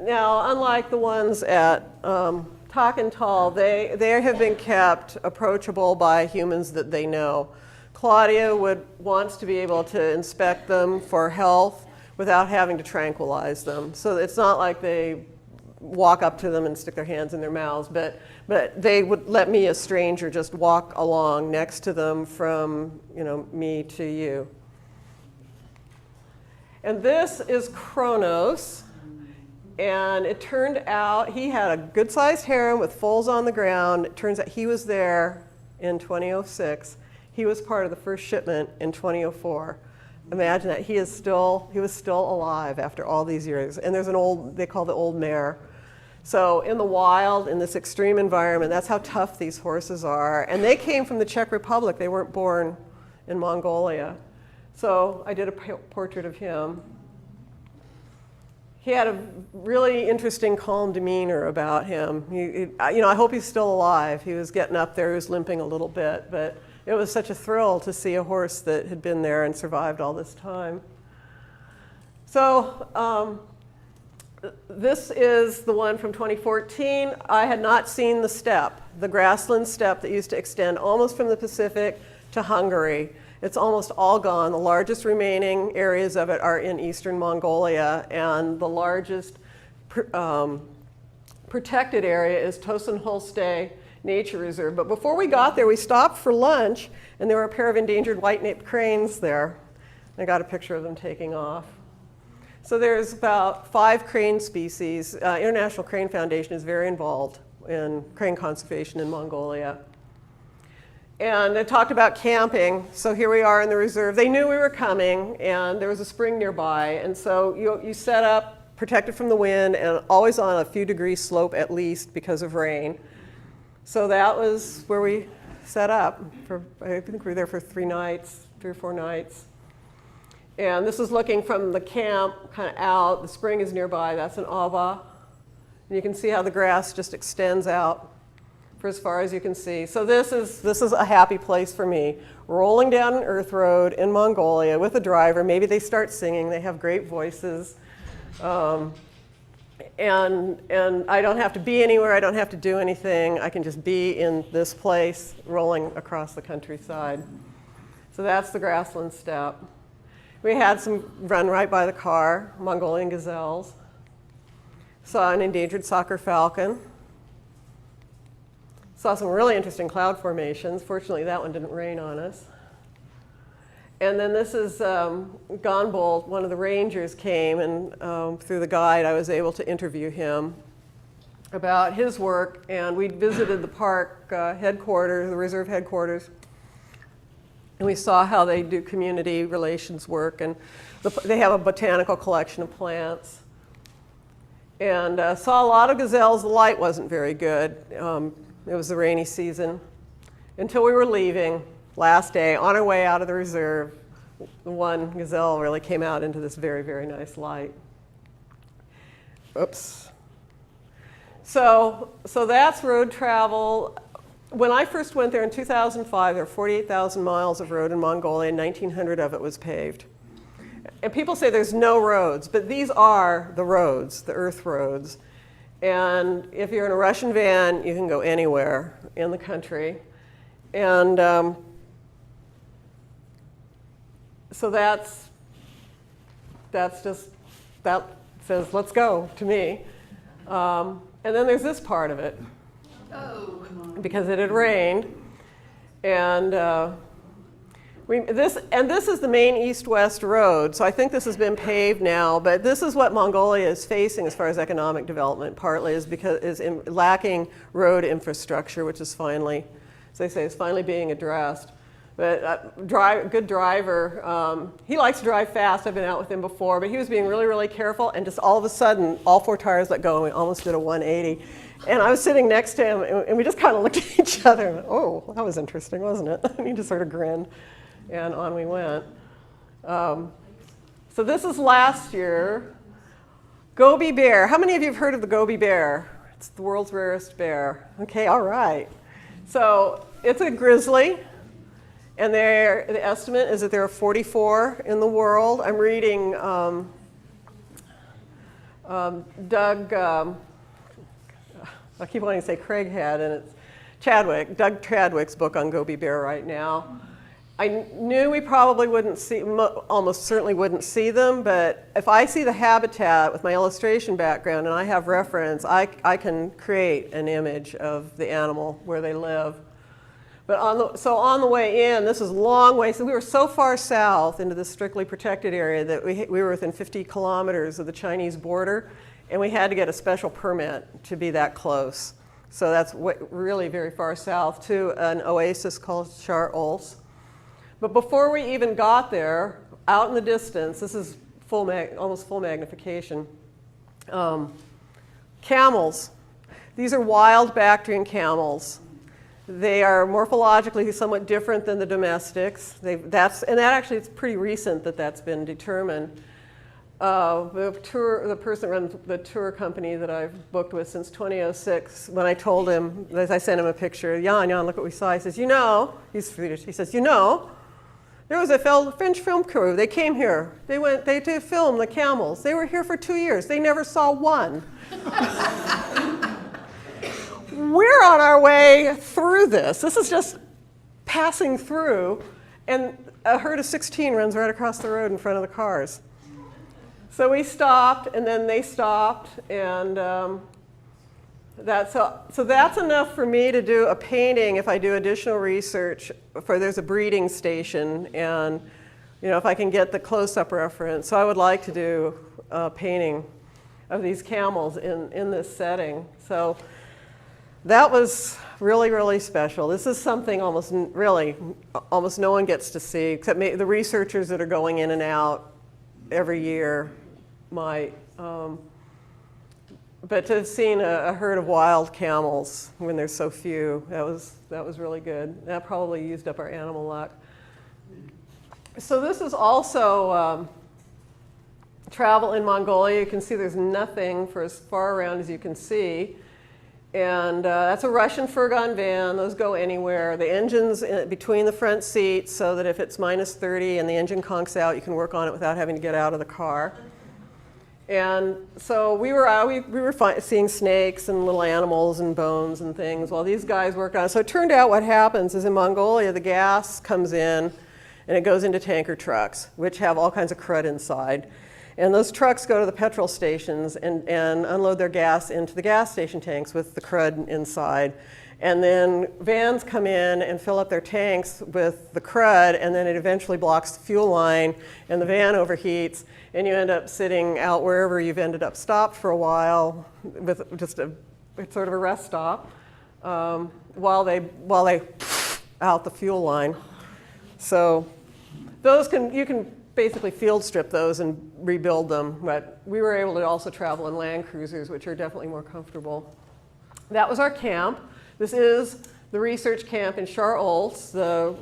now, unlike the ones at Takental, they have been kept approachable by humans that they know. Claudia wants to be able to inspect them for health without having to tranquilize them. So it's not like they walk up to them and stick their hands in their mouths, but they would let me, a stranger, just walk along next to them from me to you. And this is Kronos. And it turned out he had a good-sized harem with foals on the ground. It turns out he was there in 2006. He was part of the first shipment in 2004. Imagine that. He was still alive after all these years. And there's they call the old mare. So in the wild, in this extreme environment, that's how tough these horses are. And they came from the Czech Republic. They weren't born in Mongolia. So I did a portrait of him. He had a really interesting, calm demeanor about him. I hope he's still alive. He was getting up there. He was limping a little bit. But it was such a thrill to see a horse that had been there and survived all this time. So this is the one from 2014. I had not seen the steppe, the grassland steppe that used to extend almost from the Pacific to Hungary. It's almost all gone. The largest remaining areas of it are in eastern Mongolia, and the largest protected area is Tosen-Holste Nature Reserve. But before we got there, we stopped for lunch, and there were a pair of endangered white-naped cranes there. I got a picture of them taking off. So there's about 5 crane species. International Crane Foundation is very involved in crane conservation in Mongolia. And they talked about camping. So here we are in the reserve. They knew we were coming, and there was a spring nearby. And so you set up, protected from the wind, and always on a few degrees slope at least because of rain. So that was where we set up. I think we were there for 3 or 4 nights. And this is looking from the camp kind of out. The spring is nearby. That's an ava. And you can see how the grass just extends out for as far as you can see. So this is a happy place for me. Rolling down an earth road in Mongolia with a driver. Maybe they start singing. They have great voices. And I don't have to be anywhere. I don't have to do anything. I can just be in this place rolling across the countryside. So that's the grassland steppe. We had some run right by the car, Mongolian gazelles. Saw an endangered soccer falcon. Saw some really interesting cloud formations. Fortunately, that one didn't rain on us. And then this is Gonbold, one of the rangers came, and through the guide, I was able to interview him about his work. And we visited the park headquarters, the reserve headquarters. And we saw how they do community relations work. And they have a botanical collection of plants. And saw a lot of gazelles. The light wasn't very good. It was the rainy season until we were leaving last day on our way out of the reserve. The one gazelle really came out into this very, very nice light. Oops. So that's road travel. When I first went there in 2005, there were 48,000 miles of road in Mongolia, and 1,900 of it was paved. And people say there's no roads, but these are the roads, the earth roads. And if you're in a Russian van, you can go anywhere in the country. And so that says, let's go, to me. And then there's this part of it. Oh. Because it had rained. And This is the main east-west road, so I think this has been paved now, but this is what Mongolia is facing as far as economic development, partly is because lacking road infrastructure, which is finally, as they say, is finally being addressed. But good driver, he likes to drive fast. I've been out with him before, but he was being really, really careful, and just all of a sudden, all 4 tires let go, and we almost did a 180. And I was sitting next to him, and we just kind of looked at each other, and went, oh, that was interesting, wasn't it? And he just sort of grinned, and on we went. So this is last year. Gobi Bear. How many of you have heard of the Gobi Bear? It's the world's rarest bear. Okay, all right. So it's a grizzly. And the estimate is that there are 44 in the world. I'm reading Doug, I keep wanting to say Craighead, and it's Doug Chadwick's book on Gobi Bear right now. I knew we probably wouldn't see, almost certainly wouldn't see them, but if I see the habitat with my illustration background and I have reference, I can create an image of the animal where they live. But on the way in, this is a long way. So we were so far south into this strictly protected area that we were within 50 kilometers of the Chinese border, and we had to get a special permit to be that close. So that's really very far south to an oasis called Shar Ols. But before we even got there, out in the distance, this is almost full magnification, camels. These are wild Bactrian camels. They are morphologically somewhat different than the domestics. And that actually, it's pretty recent that that's been determined. The person that runs the tour company that I've booked with since 2006, when I told him, as I sent him a picture, Jan, look what we saw. He says, he's Swedish. He says, there was a French film crew. They came here. They filmed the camels. They were here for 2 years. They never saw one. We're on our way through this. This is just passing through, and a herd of 16 runs right across the road in front of the cars. So we stopped, and then they stopped, and so that's enough for me to do a painting if I do additional research. There's a breeding station, and if I can get the close-up reference. So I would like to do a painting of these camels in this setting. So that was really, really special. This is something almost no one gets to see, except the researchers that are going in and out every year might. But to have seen a herd of wild camels when there's so few, that was really good. That probably used up our animal luck. So this is also travel in Mongolia. You can see there's nothing for as far around as you can see. And that's a Russian furgon van. Those go anywhere. The engine's between the front seats so that if it's minus 30 and the engine conks out, you can work on it without having to get out of the car. And so we were seeing snakes and little animals and bones and things while these guys work on it. So it turned out what happens is in Mongolia, the gas comes in and it goes into tanker trucks, which have all kinds of crud inside. And those trucks go to the petrol stations and unload their gas into the gas station tanks with the crud inside. And then vans come in and fill up their tanks with the crud, and then it eventually blocks the fuel line, and the van overheats, and you end up sitting out wherever you've ended up stopped for a while with just it's sort of a rest stop while they out the fuel line. So you can basically field strip those and rebuild them, but we were able to also travel in Land Cruisers, which are definitely more comfortable. That was our camp. This is the research camp in Shar Ols. The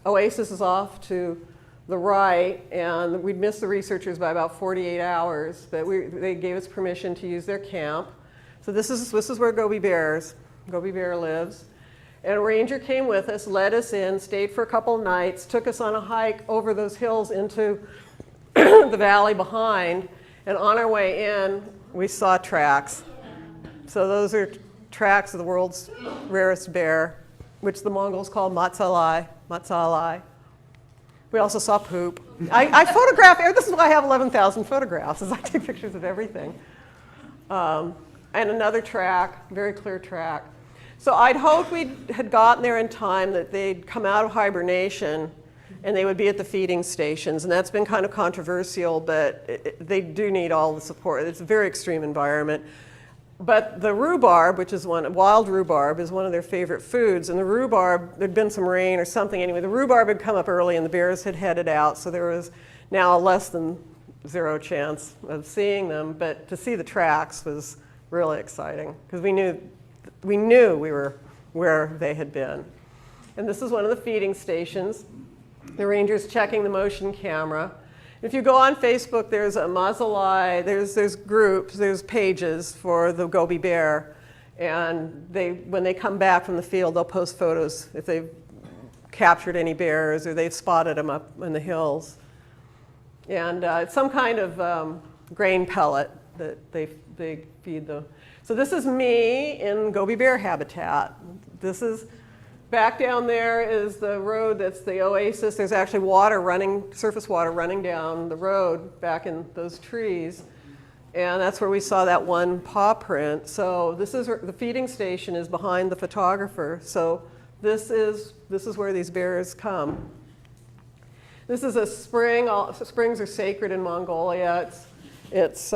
oasis is off to the right, and we'd missed the researchers by about 48 hours, but they gave us permission to use their camp. So this is where Gobi Bear lives. And a ranger came with us, led us in, stayed for a couple of nights, took us on a hike over those hills into the valley behind, and on our way in, we saw tracks. So those are tracks of the world's rarest bear, which the Mongols call matsalai. We also saw poop. I photograph, this is why I have 11,000 photographs, is I take pictures of everything. And another track, very clear track. So I'd hoped we had gotten there in time that they'd come out of hibernation and they would be at the feeding stations. And that's been kind of controversial, but they do need all the support. It's a very extreme environment. But the rhubarb, which is wild rhubarb, is one of their favorite foods. And the rhubarb, there'd been some rain or something. Anyway, the rhubarb had come up early and the bears had headed out. So there was now a less than 0 chance of seeing them. But to see the tracks was really exciting because we knew we were where they had been. And this is one of the feeding stations. The ranger's checking the motion camera. If you go on Facebook, there's a mausolei, there's groups, there's pages for the Gobi Bear. And when they come back from the field, they'll post photos if they've captured any bears or they've spotted them up in the hills. And it's some kind of grain pellet that they feed them. So this is me in Gobi Bear habitat. This is back down there is the road that's the oasis. There's actually surface water running down the road back in those trees. And that's where we saw that one paw print. So the feeding station is behind the photographer. So this is where these bears come. This is a spring. Springs are sacred in Mongolia. It's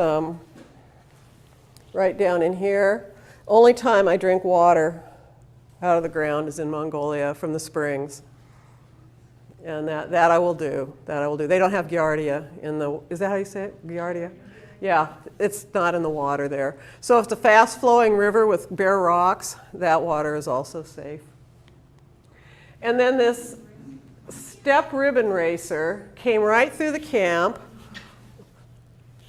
right down in here. Only time I drink water out of the ground is in Mongolia from the springs. And that I will do. That I will do. They don't have giardia in the, is that how you say it? Giardia? Yeah, it's not in the water there. So if it's a fast-flowing river with bare rocks, that water is also safe. And then this steppe ribbon racer came right through the camp,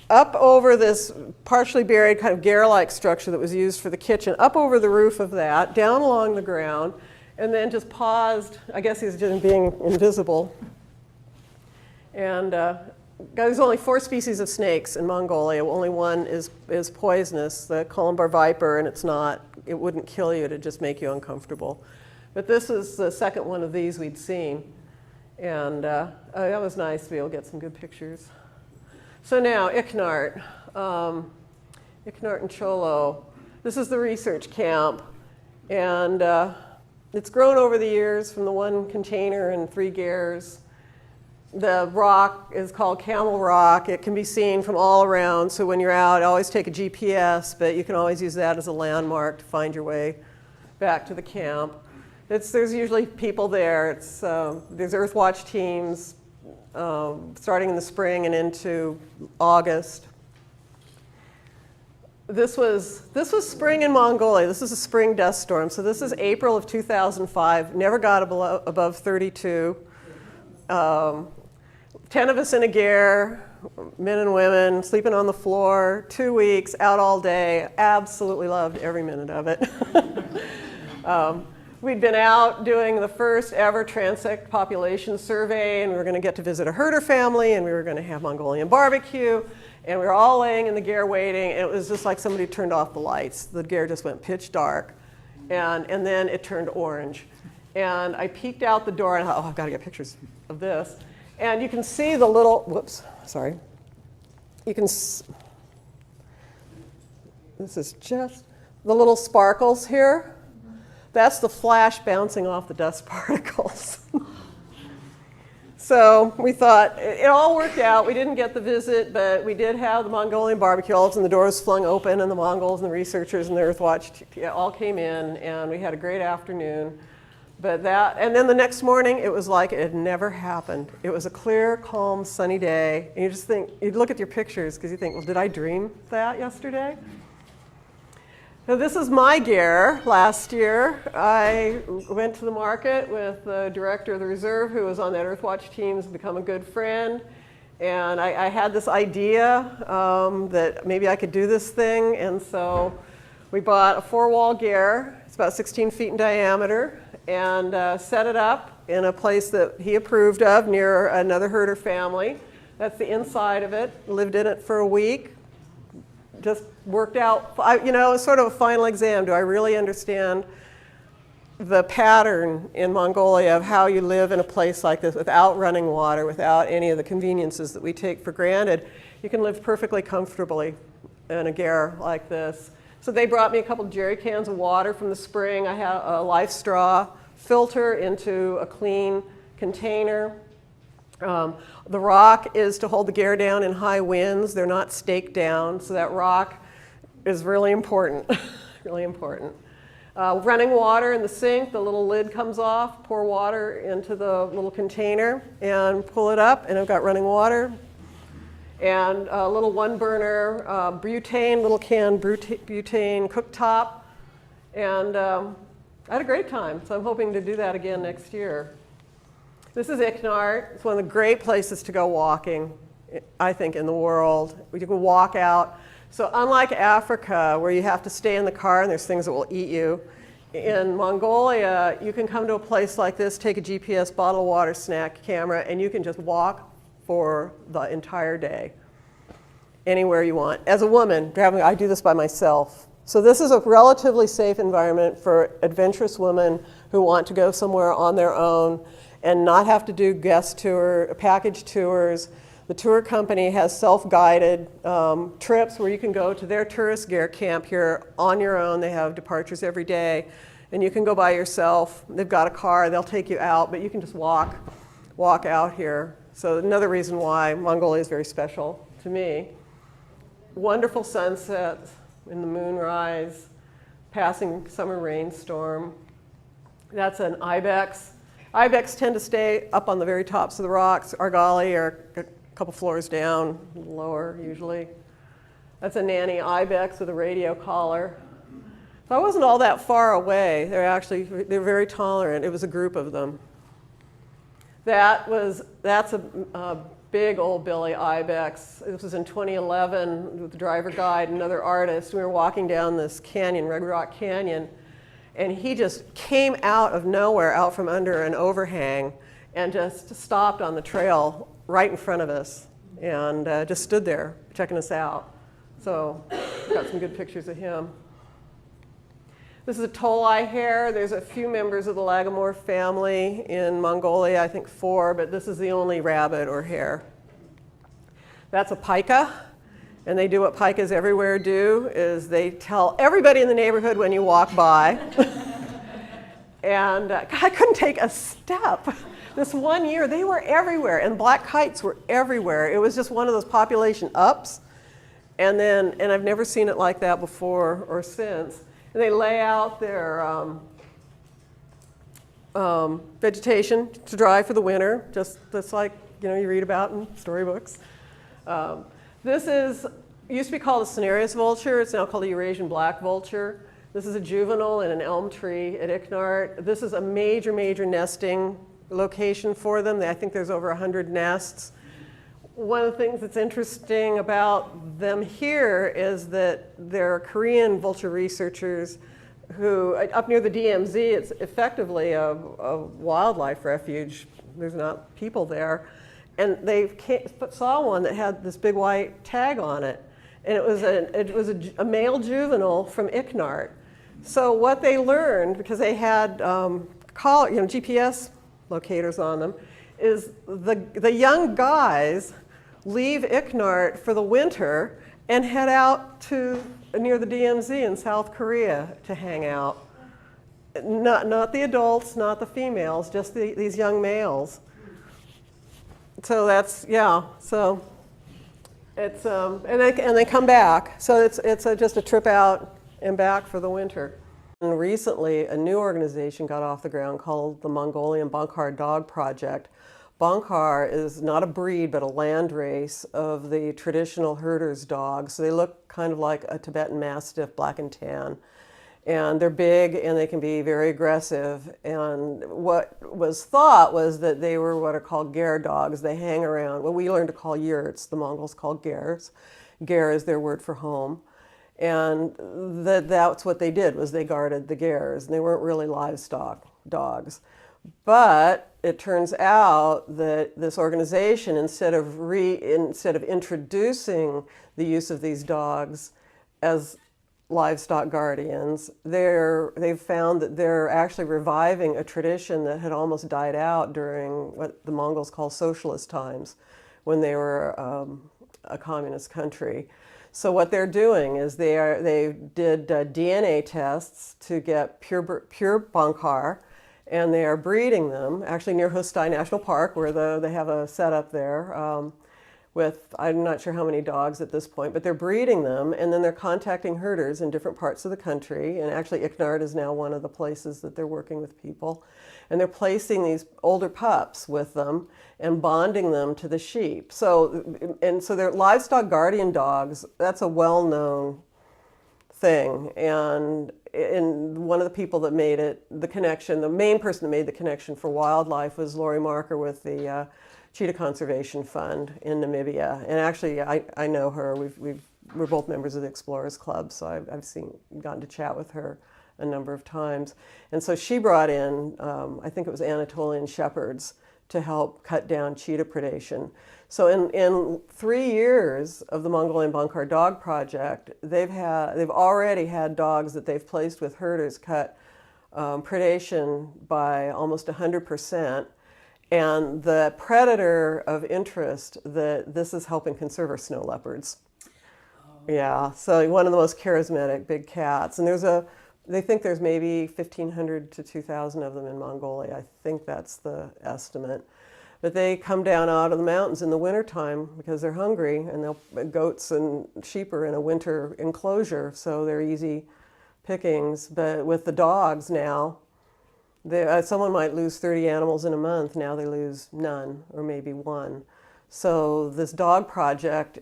up over this partially buried kind of gear-like structure that was used for the kitchen, up over the roof of that, down along the ground, and then just paused. I guess he's just being invisible. And there's only 4 species of snakes in Mongolia. Only one is poisonous, the columbar viper, and it wouldn't kill you, it'd just make you uncomfortable. But this is the second one of these we'd seen. And that was nice to be able to get some good pictures. So now, Icknart and Cholo. This is the research camp. And it's grown over the years from the 1 container and 3 gears. The rock is called Camel Rock. It can be seen from all around. So when you're out, always take a GPS, but you can always use that as a landmark to find your way back to the camp. There's usually people there. There's Earthwatch teams starting in the spring and into August. This was spring in Mongolia. This is a spring dust storm. So this is April of 2005. Never got above 32. 10 of us in a ger, men and women, sleeping on the floor, 2 weeks, out all day. Absolutely loved every minute of it. We'd been out doing the first ever transect population survey, and we were going to get to visit a herder family, and we were going to have Mongolian barbecue, and we were all laying in the ger waiting, and it was just like somebody turned off the lights. The ger just went pitch dark, and then it turned orange. And I peeked out the door, and I thought, oh, I've got to get pictures of this. And you can see the little, whoops, sorry. This is just the little sparkles here. That's the flash bouncing off the dust particles. So we thought, it all worked out. We didn't get the visit, but we did have the Mongolian barbecue. All of a sudden the doors flung open, and the Mongols and the researchers and the Earthwatch all came in, and we had a great afternoon. And then the next morning, it was like it had never happened. It was a clear, calm, sunny day. And you just think, you'd look at your pictures because you think, well, did I dream that yesterday? Now, this is my ger last year. I went to the market with the director of the reserve who was on that Earthwatch team, has become a good friend. And I had this idea that maybe I could do this thing. And so we bought a 4-wall ger. It's about 16 feet in diameter. And set it up in a place that he approved of near another herder family. That's the inside of it. Lived in it for a week. Just worked out, it's sort of a final exam. Do I really understand the pattern in Mongolia of how you live in a place like this without running water, without any of the conveniences that we take for granted? You can live perfectly comfortably in a ger like this. So they brought me a couple of jerry cans of water from the spring. I had a life straw filter into a clean container. The rock is to hold the gear down in high winds. They're not staked down, so that rock is really important, really important. Running water in the sink, the little lid comes off, pour water into the little container and pull it up, and I've got running water. And a little one-burner butane, little canned butane cooktop. And I had a great time, so I'm hoping to do that again next year. This is Icknart. It's one of the great places to go walking, I think, in the world. You can walk out. So unlike Africa, where you have to stay in the car and there's things that will eat you, in Mongolia, you can come to a place like this, take a GPS, bottle of water, snack, camera, and you can just walk for the entire day, anywhere you want. As a woman, I do this by myself. So this is a relatively safe environment for adventurous women who want to go somewhere on their own and not have to do guest tour, package tours. The tour company has self-guided trips where you can go to their tourist gear camp here on your own. They have departures every day, and you can go by yourself. They've got a car, they'll take you out, but you can just walk out here. So another reason why Mongolia is very special to me. Wonderful sunsets in the moonrise, passing summer rainstorm. That's an ibex. Ibex tend to stay up on the very tops of the rocks. Argali are a couple floors down, lower usually. That's a nanny ibex with a radio collar. So I wasn't all that far away. They're very tolerant. It was a group of them. That's a big old Billy ibex. This was in 2011 with the driver guide and another artist. We were walking down this canyon, Red Rock Canyon, and he just came out of nowhere, out from under an overhang, and just stopped on the trail right in front of us and just stood there checking us out. So got some good pictures of him. This is a tolai hare. There's a few members of the Lagomorph family in Mongolia, I think 4, but this is the only rabbit or hare. That's a pika, and they do what pikas everywhere do, is they tell everybody in the neighborhood when you walk by. And I couldn't take a step. This one year, they were everywhere, and black kites were everywhere. It was just one of those population ups, and I've never seen it like that before or since. And they lay out their vegetation to dry for the winter, just like you read about in storybooks. This used to be called a Cenarius vulture. It's now called a Eurasian black vulture. This is a juvenile in an elm tree at Icknart. This is a major, major nesting location for them. I think there's over 100 nests. One of the things that's interesting about them here is that there are Korean vulture researchers who, up near the DMZ, it's effectively a wildlife refuge. There's not people there. And they saw one that had this big white tag on it. And it was a male juvenile from Icknart. So what they learned, because they had GPS locators on them, is the young guys leave Icknart for the winter and head out to near the DMZ in South Korea to hang out. Not the adults, not the females, just these young males. So that's, yeah, so it's, and they come back. So it's just a trip out and back for the winter. And recently, a new organization got off the ground called the Mongolian Guardian Dog Project. Bonkar is not a breed, but a land race of the traditional herder's dogs. So they look kind of like a Tibetan Mastiff, black and tan. And they're big and they can be very aggressive. And what was thought was that they were what are called ger dogs. They hang around, what we learned to call yurts. The Mongols called gers. Ger is their word for home. And that's what they did, was they guarded the gers. And they weren't really livestock dogs. But it turns out that this organization, instead of introducing the use of these dogs as livestock guardians, they've found that they're actually reviving a tradition that had almost died out during what the Mongols call socialist times, when they were a communist country. So what they're doing is they did DNA tests to get pure Bonkar, and they are breeding them, actually near Hustai National Park, where they have a setup there with, I'm not sure how many dogs at this point, but they're breeding them, and then they're contacting herders in different parts of the country, and actually Icknard is now one of the places that they're working with people, and they're placing these older pups with them and bonding them to the sheep. So they're livestock guardian dogs. That's a well-known thing, and one of the people that made it, the connection, the main person that made the connection for wildlife was Lori Marker with the Cheetah Conservation Fund in Namibia. And actually, I know her. We're both members of the Explorers Club, so I've gotten to chat with her a number of times. And so she brought in, I think it was Anatolian shepherds to help cut down cheetah predation. So in 3 years of the Mongolian Bankar Dog Project, they've already had dogs that they've placed with herders cut predation by almost 100%. And the predator of interest that this is helping conserve are snow leopards. Yeah, so one of the most charismatic big cats. And they think there's maybe 1,500 to 2,000 of them in Mongolia. I think that's the estimate. But they come down out of the mountains in the wintertime because they're hungry, and goats and sheep are in a winter enclosure, so they're easy pickings. But with the dogs now, someone might lose 30 animals in a month. Now they lose none, or maybe one. So this dog project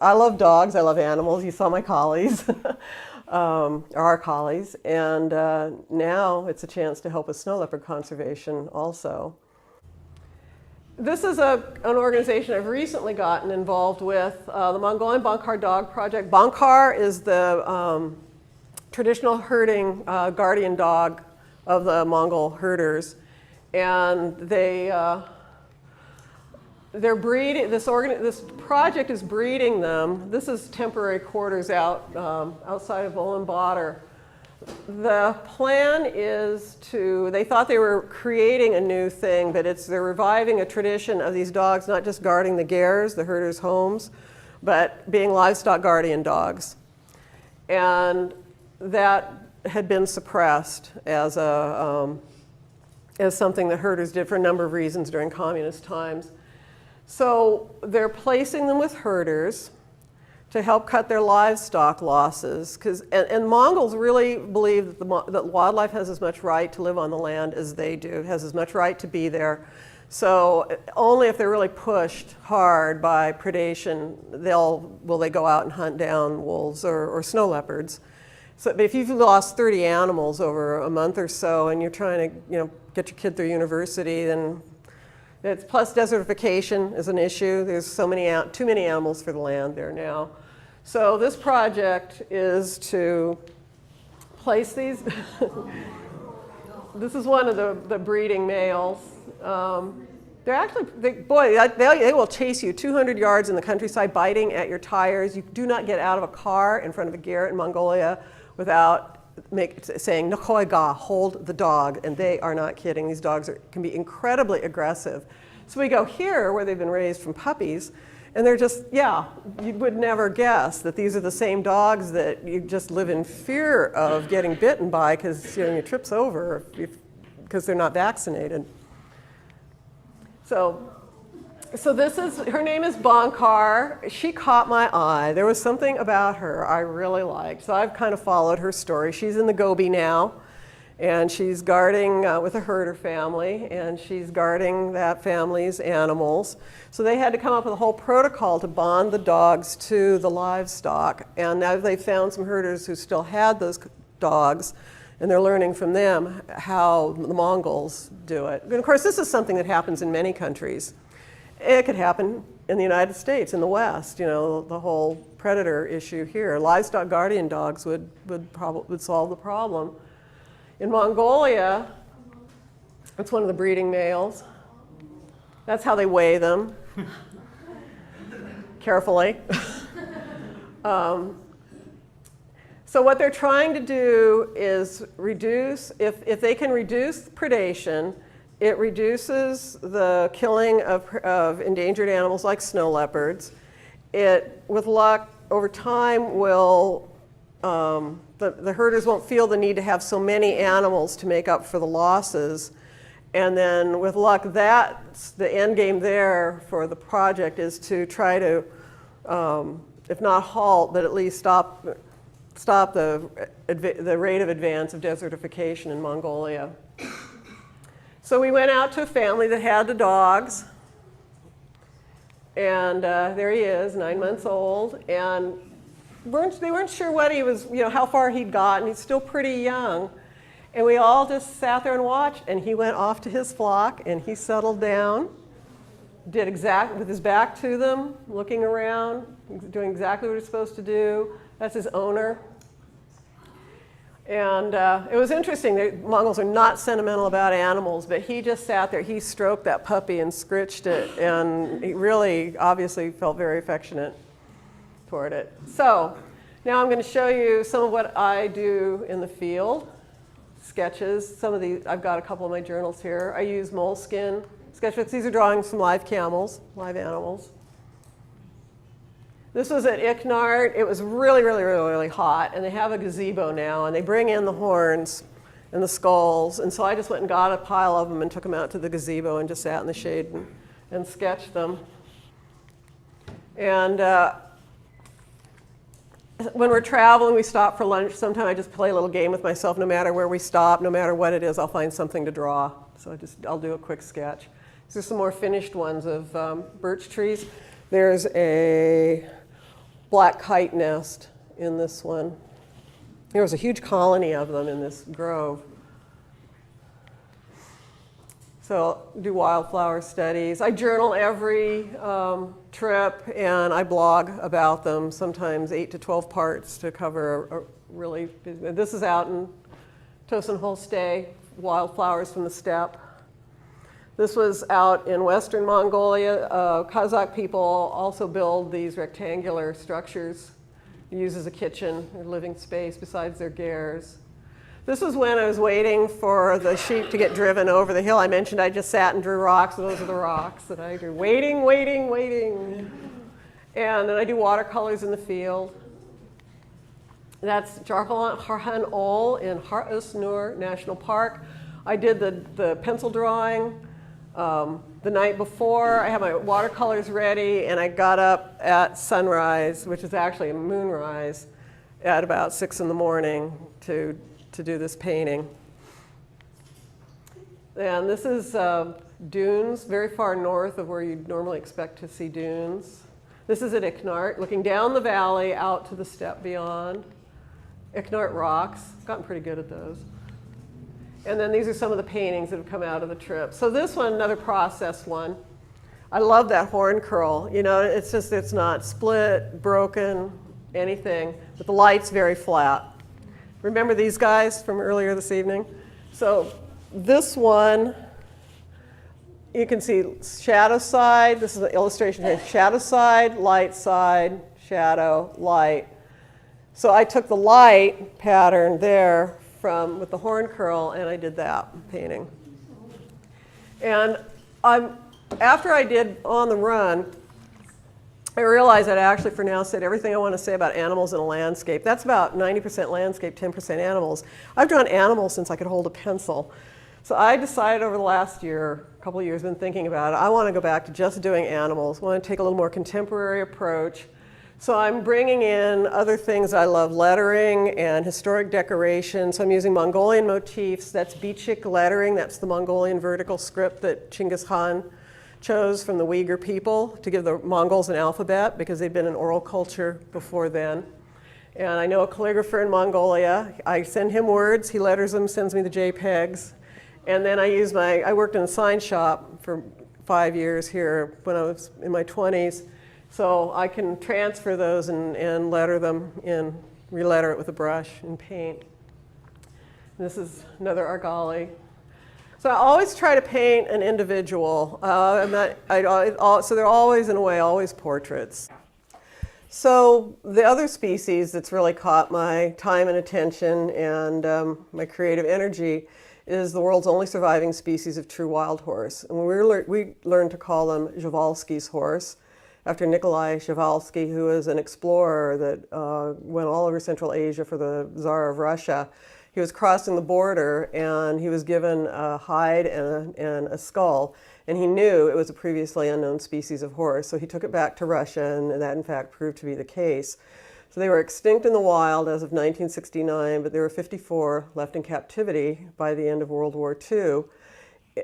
I love dogs, I love animals. You saw my collies, our collies. And now it's a chance to help with snow leopard conservation also. This is an organization I've recently gotten involved with, the Mongolian Bankar Dog Project. Bankar is the traditional herding guardian dog of the Mongol herders, and they're breeding. This project is breeding them. This is temporary quarters outside of Ulaanbaatar. The plan is they thought they were creating a new thing, but they're reviving a tradition of these dogs not just guarding the gers, the herders' homes, but being livestock guardian dogs. And that had been suppressed as something that herders did for a number of reasons during communist times. So they're placing them with herders to help cut their livestock losses. And Mongols really believe that wildlife has as much right to live on the land as they do, has as much right to be there. So only if they're really pushed hard by predation will they go out and hunt down wolves or snow leopards. So if you've lost 30 animals over a month or so and you're trying to get your kid through university, then plus desertification is an issue. There's too many animals for the land there now. So this project is to place these. This is one of the breeding males. They're actually, they will chase you 200 yards in the countryside, biting at your tires. You do not get out of a car in front of a ger in Mongolia without saying, "Nakoi ga," hold the dog, and they are not kidding. These dogs can be incredibly aggressive. So we go here, where they've been raised from puppies, and they're just, you would never guess that these are the same dogs that you just live in fear of getting bitten by because your trip's over because they're not vaccinated. So her name is Bankar. She caught my eye. There was something about her I really liked. So I've kind of followed her story. She's in the Gobi now, and she's guarding with a herder family, and she's guarding that family's animals. So they had to come up with a whole protocol to bond the dogs to the livestock. And now they found some herders who still had those dogs, and they're learning from them how the Mongols do it. And of course, this is something that happens in many countries. It could happen in the United States, in the West, the whole predator issue here. Livestock guardian dogs would solve the problem. In Mongolia, it's one of the breeding males. That's how they weigh them, carefully. So what they're trying to do is reduce, if they can reduce predation, it reduces the killing of endangered animals like snow leopards. It, with luck, over time will, the herders won't feel the need to have so many animals to make up for the losses. And then with luck, that's the end game there for the project, is to try to, if not halt, but at least stop the rate of advance of desertification in Mongolia. So we went out to a family that had the dogs. And there he is, 9 months old. And they weren't sure what he was, how far he'd gotten. He's still pretty young. And we all just sat there and watched. And he went off to his flock, and he settled down, did exactly with his back to them, looking around, doing exactly what he's supposed to do. That's his owner. And it was interesting. The Mongols are not sentimental about animals, but he just sat there. He stroked that puppy and scritched it, and he really obviously felt very affectionate toward it. So now I'm going to show you some of what I do in the field. Sketches. Some of these, I've got a couple of my journals here. I use moleskin sketchbooks. These are drawings from live camels, live animals. This was at Iknart. It was really, really, really, really hot, and they have a gazebo now, and they bring in the horns and the skulls, and so I just went and got a pile of them and took them out to the gazebo and just sat in the shade and sketched them. And when we're traveling, we stop for lunch. Sometimes I just play a little game with myself. No matter where we stop, no matter what it is, I'll find something to draw. So I'll do a quick sketch. These are some more finished ones of birch trees. There's a black kite nest in this one. There was a huge colony of them in this grove. So I do wildflower studies. I journal every trip, and I blog about them, sometimes 8 to 12 parts to cover a really busy. This is out in Tosin Holstay, wildflowers from the steppe. This was out in western Mongolia. Kazakh people also build these rectangular structures, use as a kitchen or living space besides their gers. This was when I was waiting for the sheep to get driven over the hill. I mentioned I just sat and drew rocks. Those are the rocks that I drew. Waiting, waiting, waiting. And then I do watercolors in the field. That's Jarhalan Harhan Ol in Har Usnur National Park. I did the pencil drawing the night before. I had my watercolors ready, and I got up at sunrise, which is actually a moonrise, at about 6 in the morning to do this painting. And this is dunes, very far north of where you'd normally expect to see dunes. This is at Iknart, looking down the valley out to the steppe beyond. Iknart rocks, gotten pretty good at those. And then these are some of the paintings that have come out of the trip. So this one, another processed one. I love that horn curl. It's not split, broken, anything, but the light's very flat. Remember these guys from earlier this evening? So this one, you can see shadow side. This is an illustration here. Shadow side, shadow, light. So I took the light pattern there with the horn curl, and I did that painting. And after I did On the Run, I realized I'd actually for now said everything I want to say about animals in a landscape. That's about 90% landscape, 10% animals. I've drawn animals since I could hold a pencil. So I decided over the last year, a couple of years, been thinking about it. I want to go back to just doing animals. I want to take a little more contemporary approach. So I'm bringing in other things I love, lettering and historic decoration. So I'm using Mongolian motifs. That's Bichik lettering. That's the Mongolian vertical script that Chinggis Khan chose from the Uyghur people to give the Mongols an alphabet because they'd been an oral culture before then. And I know a calligrapher in Mongolia. I send him words, he letters them, sends me the JPEGs. And then I worked in a sign shop for 5 years here when I was in my 20s. So I can transfer those and letter them in, re-letter it with a brush and paint. This is another Argali. So I always try to paint an individual. So they're always, in a way, always portraits. So the other species that's really caught my time and attention and my creative energy is the world's only surviving species of true wild horse. And we learned to call them Przewalski's horse, after Nikolai Przewalski, who was an explorer that went all over Central Asia for the Tsar of Russia. he was crossing the border and he was given a hide and a skull, and he knew it was a previously unknown species of horse, so he took it back to Russia, and that in fact proved to be the case. So they were extinct in the wild as of 1969, but there were 54 left in captivity by the end of World War II.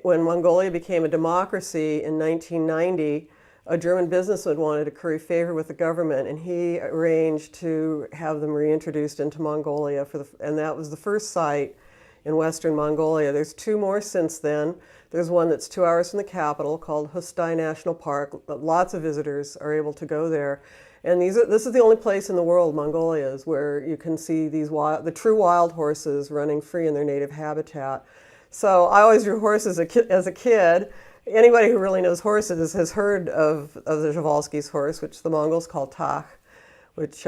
When Mongolia became a democracy in 1990, a German businessman wanted to curry favor with the government, and he arranged to have them reintroduced into Mongolia, and that was the first site in Western Mongolia. There's two more since then. There's one that's 2 hours from the capital called Hustai National Park. Lots of visitors are able to go there. And this is the only place in the world, Mongolia is, where you can see the true wild horses running free in their native habitat. So I always drew horses as a kid. Anybody who really knows horses has heard of the Przewalski's horse, which the Mongols call Tak, which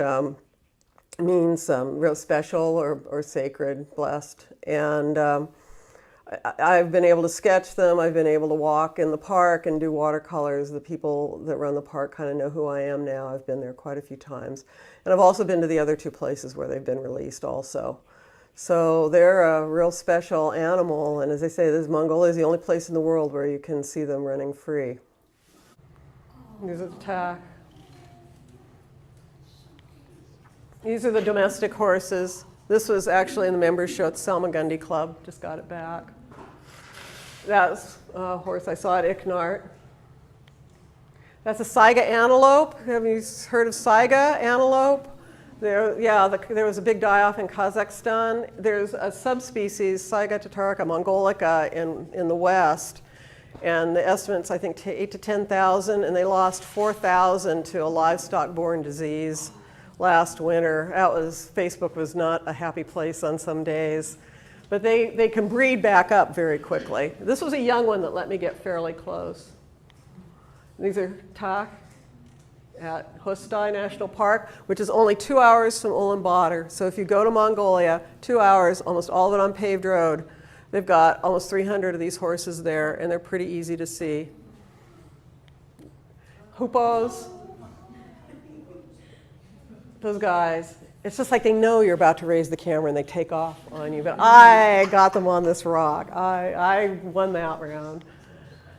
means real special or sacred, blessed. And I've been able to sketch them. I've been able to walk in the park and do watercolors. The people that run the park kind of know who I am now. I've been there quite a few times. And I've also been to the other two places where they've been released also. So they're a real special animal, and as I say, Mongolia is the only place in the world where you can see them running free. These are the Tak. These are the domestic horses. This was actually in the members' show at Salmagundi Club. Just got it back. That's a horse I saw at Icknart. That's a Saiga antelope. Have you heard of Saiga antelope? There was a big die-off in Kazakhstan. There's a subspecies, Saiga tatarica mongolica, in the West, and the estimate's, I think, 8 to 10,000, and they lost 4,000 to a livestock-borne disease last winter. Facebook was not a happy place on some days, but they can breed back up very quickly. This was a young one that let me get fairly close. These are Tak at Hustai National Park, which is only 2 hours from Ulaanbaatar. So if you go to Mongolia, 2 hours, almost all of it on paved road. They've got almost 300 of these horses there, and they're pretty easy to see. Hupos, those guys, it's just like they know you're about to raise the camera and they take off on you. But I got them on this rock. I won that round.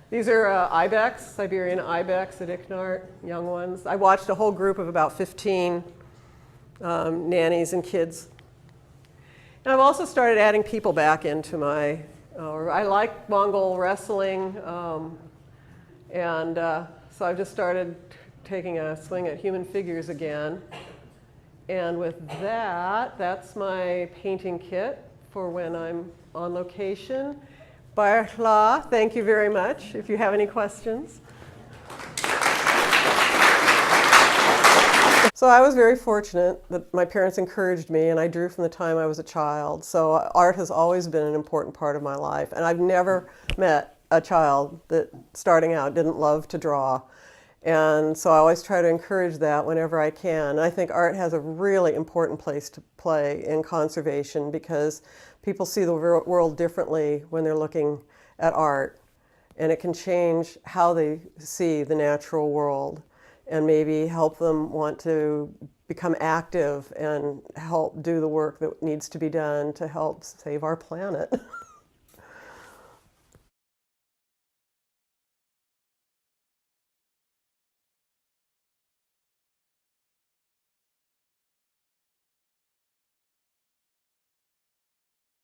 These are ibex, Siberian ibex at Icknart, young ones. I watched a whole group of about 15 nannies and kids. And I've also started adding people back into my, I like Mongol wrestling, and so I've just started taking a swing at human figures again. And with that, that's my painting kit for when I'm on location. Barla, thank you very much. If you have any questions. So I was very fortunate that my parents encouraged me, and I drew from the time I was a child. So art has always been an important part of my life, and I've never met a child that, starting out, didn't love to draw. And so I always try to encourage that whenever I can. I think art has a really important place to play in conservation because people see the world differently when they're looking at art. And it can change how they see the natural world and maybe help them want to become active and help do the work that needs to be done to help save our planet.